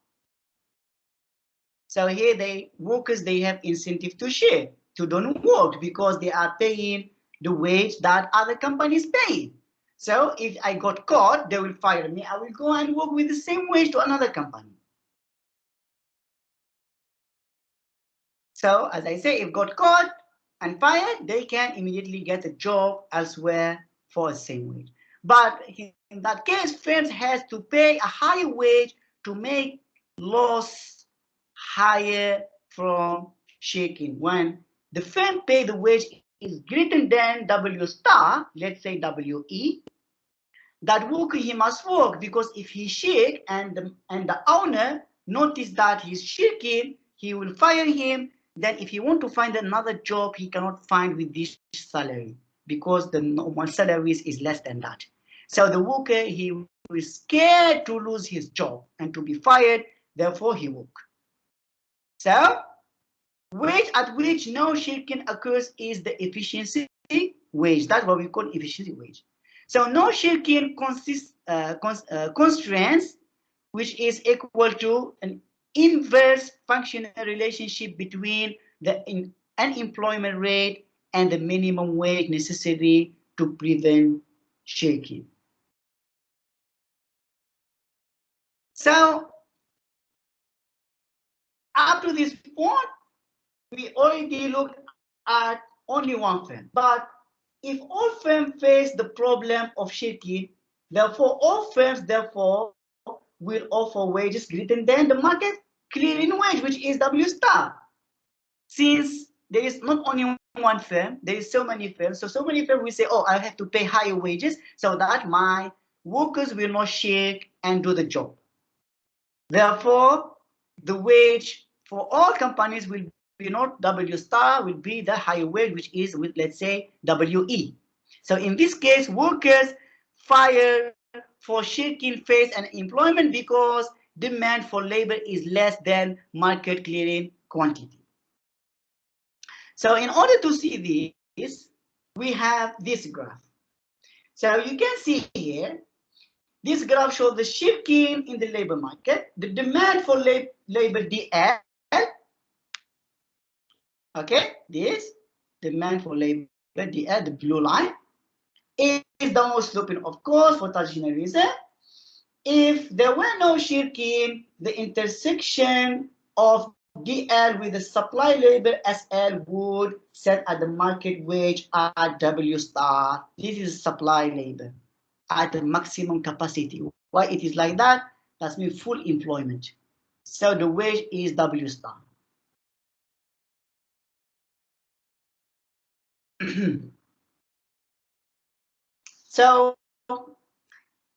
So here workers they have incentive to share, to don't work because they are paying the wage that other companies pay. So if I got caught, they will fire me. I will go and work with the same wage to another company. So as I say, if got caught and fired, they can immediately get a job elsewhere for the same wage. But in that case, firms has to pay a higher wage to make loss higher from shaking. When the firm pay the wage is greater than W star, let's say WE, that worker he must work, because if he shake and the owner notice that he's shaking, he will fire him. Then if he want to find another job, he cannot find with this salary because the normal salary is less than that. So the worker he is scared to lose his job and to be fired, therefore he work. So wage at which no shaking occurs is the efficiency wage. That's what we call efficiency wage. So no shaking constraints, which is equal to an inverse functional relationship between the unemployment rate and the minimum wage necessary to prevent shaking. So up to this point, we already looked at only one firm. But if all firms face the problem of shaking, therefore all firms therefore will offer wages greater than the market clearing wage, which is W star. Since there is not only one firm, there is so many firms. So many firms will say, oh, I have to pay higher wages so that my workers will not shake and do the job. Therefore, the wage for all companies will be not W star, will be the higher wage, which is with, let's say, WE. So in this case, workers fire for shaking face and employment because demand for labor is less than market clearing quantity. So in order to see this, we have this graph. So you can see here, this graph shows the shifting in the labor market, the demand for labor DL, okay, this demand for labor DL, the blue line, is downward sloping, of course, for traditional reason. If there were no shirking, the intersection of DL with the supply label SL would set at the market wage at W star. This is supply label at the maximum capacity. Why it is like that? That means full employment. So the wage is W star. So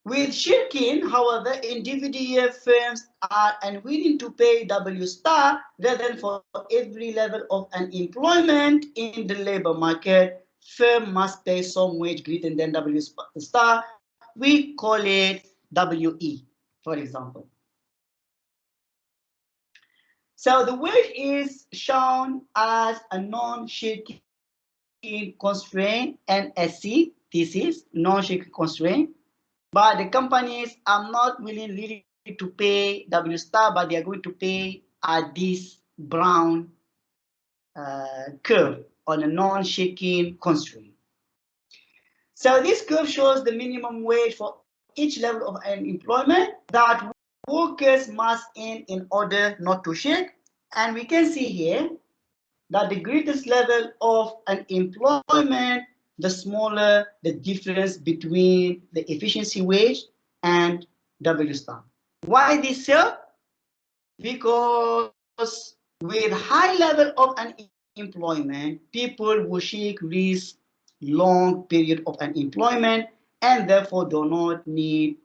with shirking, however, individual firms are unwilling to pay W star rather than for every level of unemployment in the labor market, firm must pay some wage greater than W star. We call it WE, for example. So the wage is shown as a non-shirking constraint, NSC. This is non-shirking constraint. But the companies are not willing really to pay W star, but they are going to pay at this brown curve on a non-shaking constraint. So this curve shows the minimum wage for each level of unemployment that workers must earn in order not to shake. And we can see here that the greatest level of unemployment, the smaller the difference between the efficiency wage and W star. Why this so? Because with high level of unemployment, people will seek risk long period of unemployment and therefore do not need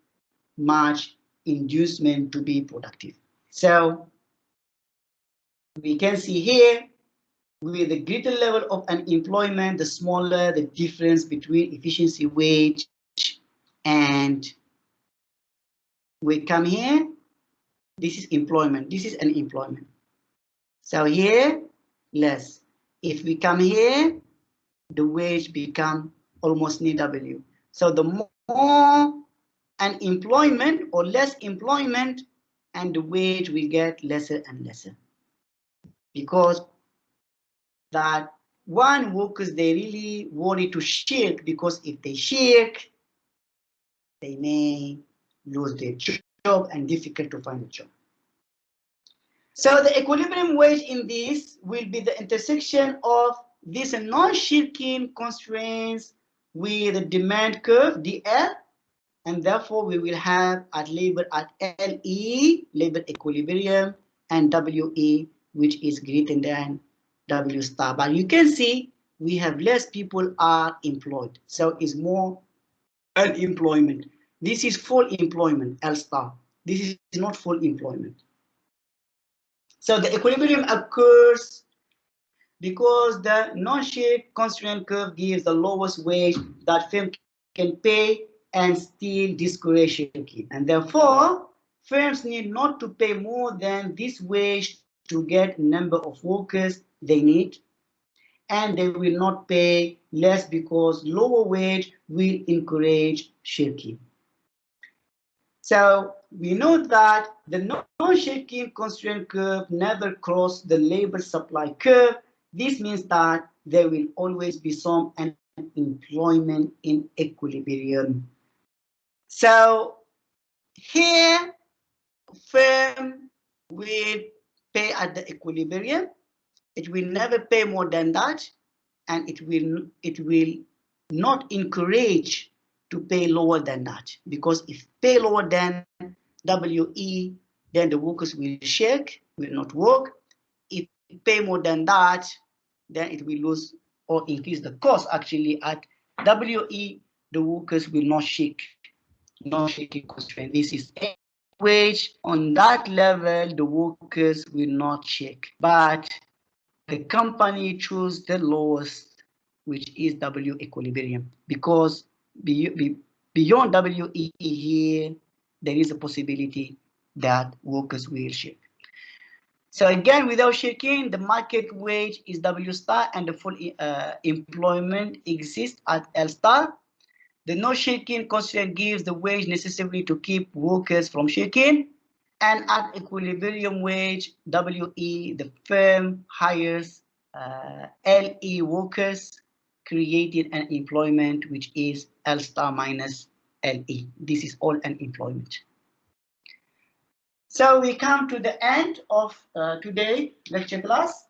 much inducement to be productive. So we can see here with a greater level of unemployment, the smaller the difference between efficiency wage and we come here. This is employment. This is unemployment. So here, less. If we come here, the wage become almost near W. So the more unemployment or less employment, and the wage will get lesser and lesser. Because that one workers, they really worry to shirk, because if they shirk, they may lose their job and difficult to find a job. So the equilibrium wage in this will be the intersection of these non-shirking constraints with the demand curve, DL, and therefore we will have at labor at LE, labor equilibrium, and WE, which is greater than W star. But you can see we have less people are employed, so it's more unemployment. This is full employment, L star. This is not full employment. So the equilibrium occurs because the non-shade constraint curve gives the lowest wage that firm can pay and still discourage shaking. And therefore, firms need not to pay more than this wage to get number of workers they need, and they will not pay less because lower wage will encourage shaking. So we know that the non-shaking constraint curve never cross the labor supply curve. This means that there will always be some unemployment in equilibrium. So here, firm will pay at the equilibrium. It will never pay more than that, and it will not encourage to pay lower than that, because if pay lower than WE, then the workers will shake, will not work. If pay more than that, then it will lose or increase the cost. Actually, at WE, the workers will not shake, not shaking constraint. This is a wage. On that level, the workers will not shake, but the company choose the lowest, which is W equilibrium, because beyond WE here, there is a possibility that workers will shake. So again, without shaking, the market wage is W star and the full employment exists at L star. The no shaking constraint gives the wage necessary to keep workers from shaking. And at equilibrium wage, WE, the firm hires LE workers, creating an employment which is L star minus LE. This is all unemployment. So we come to the end of today's lecture class.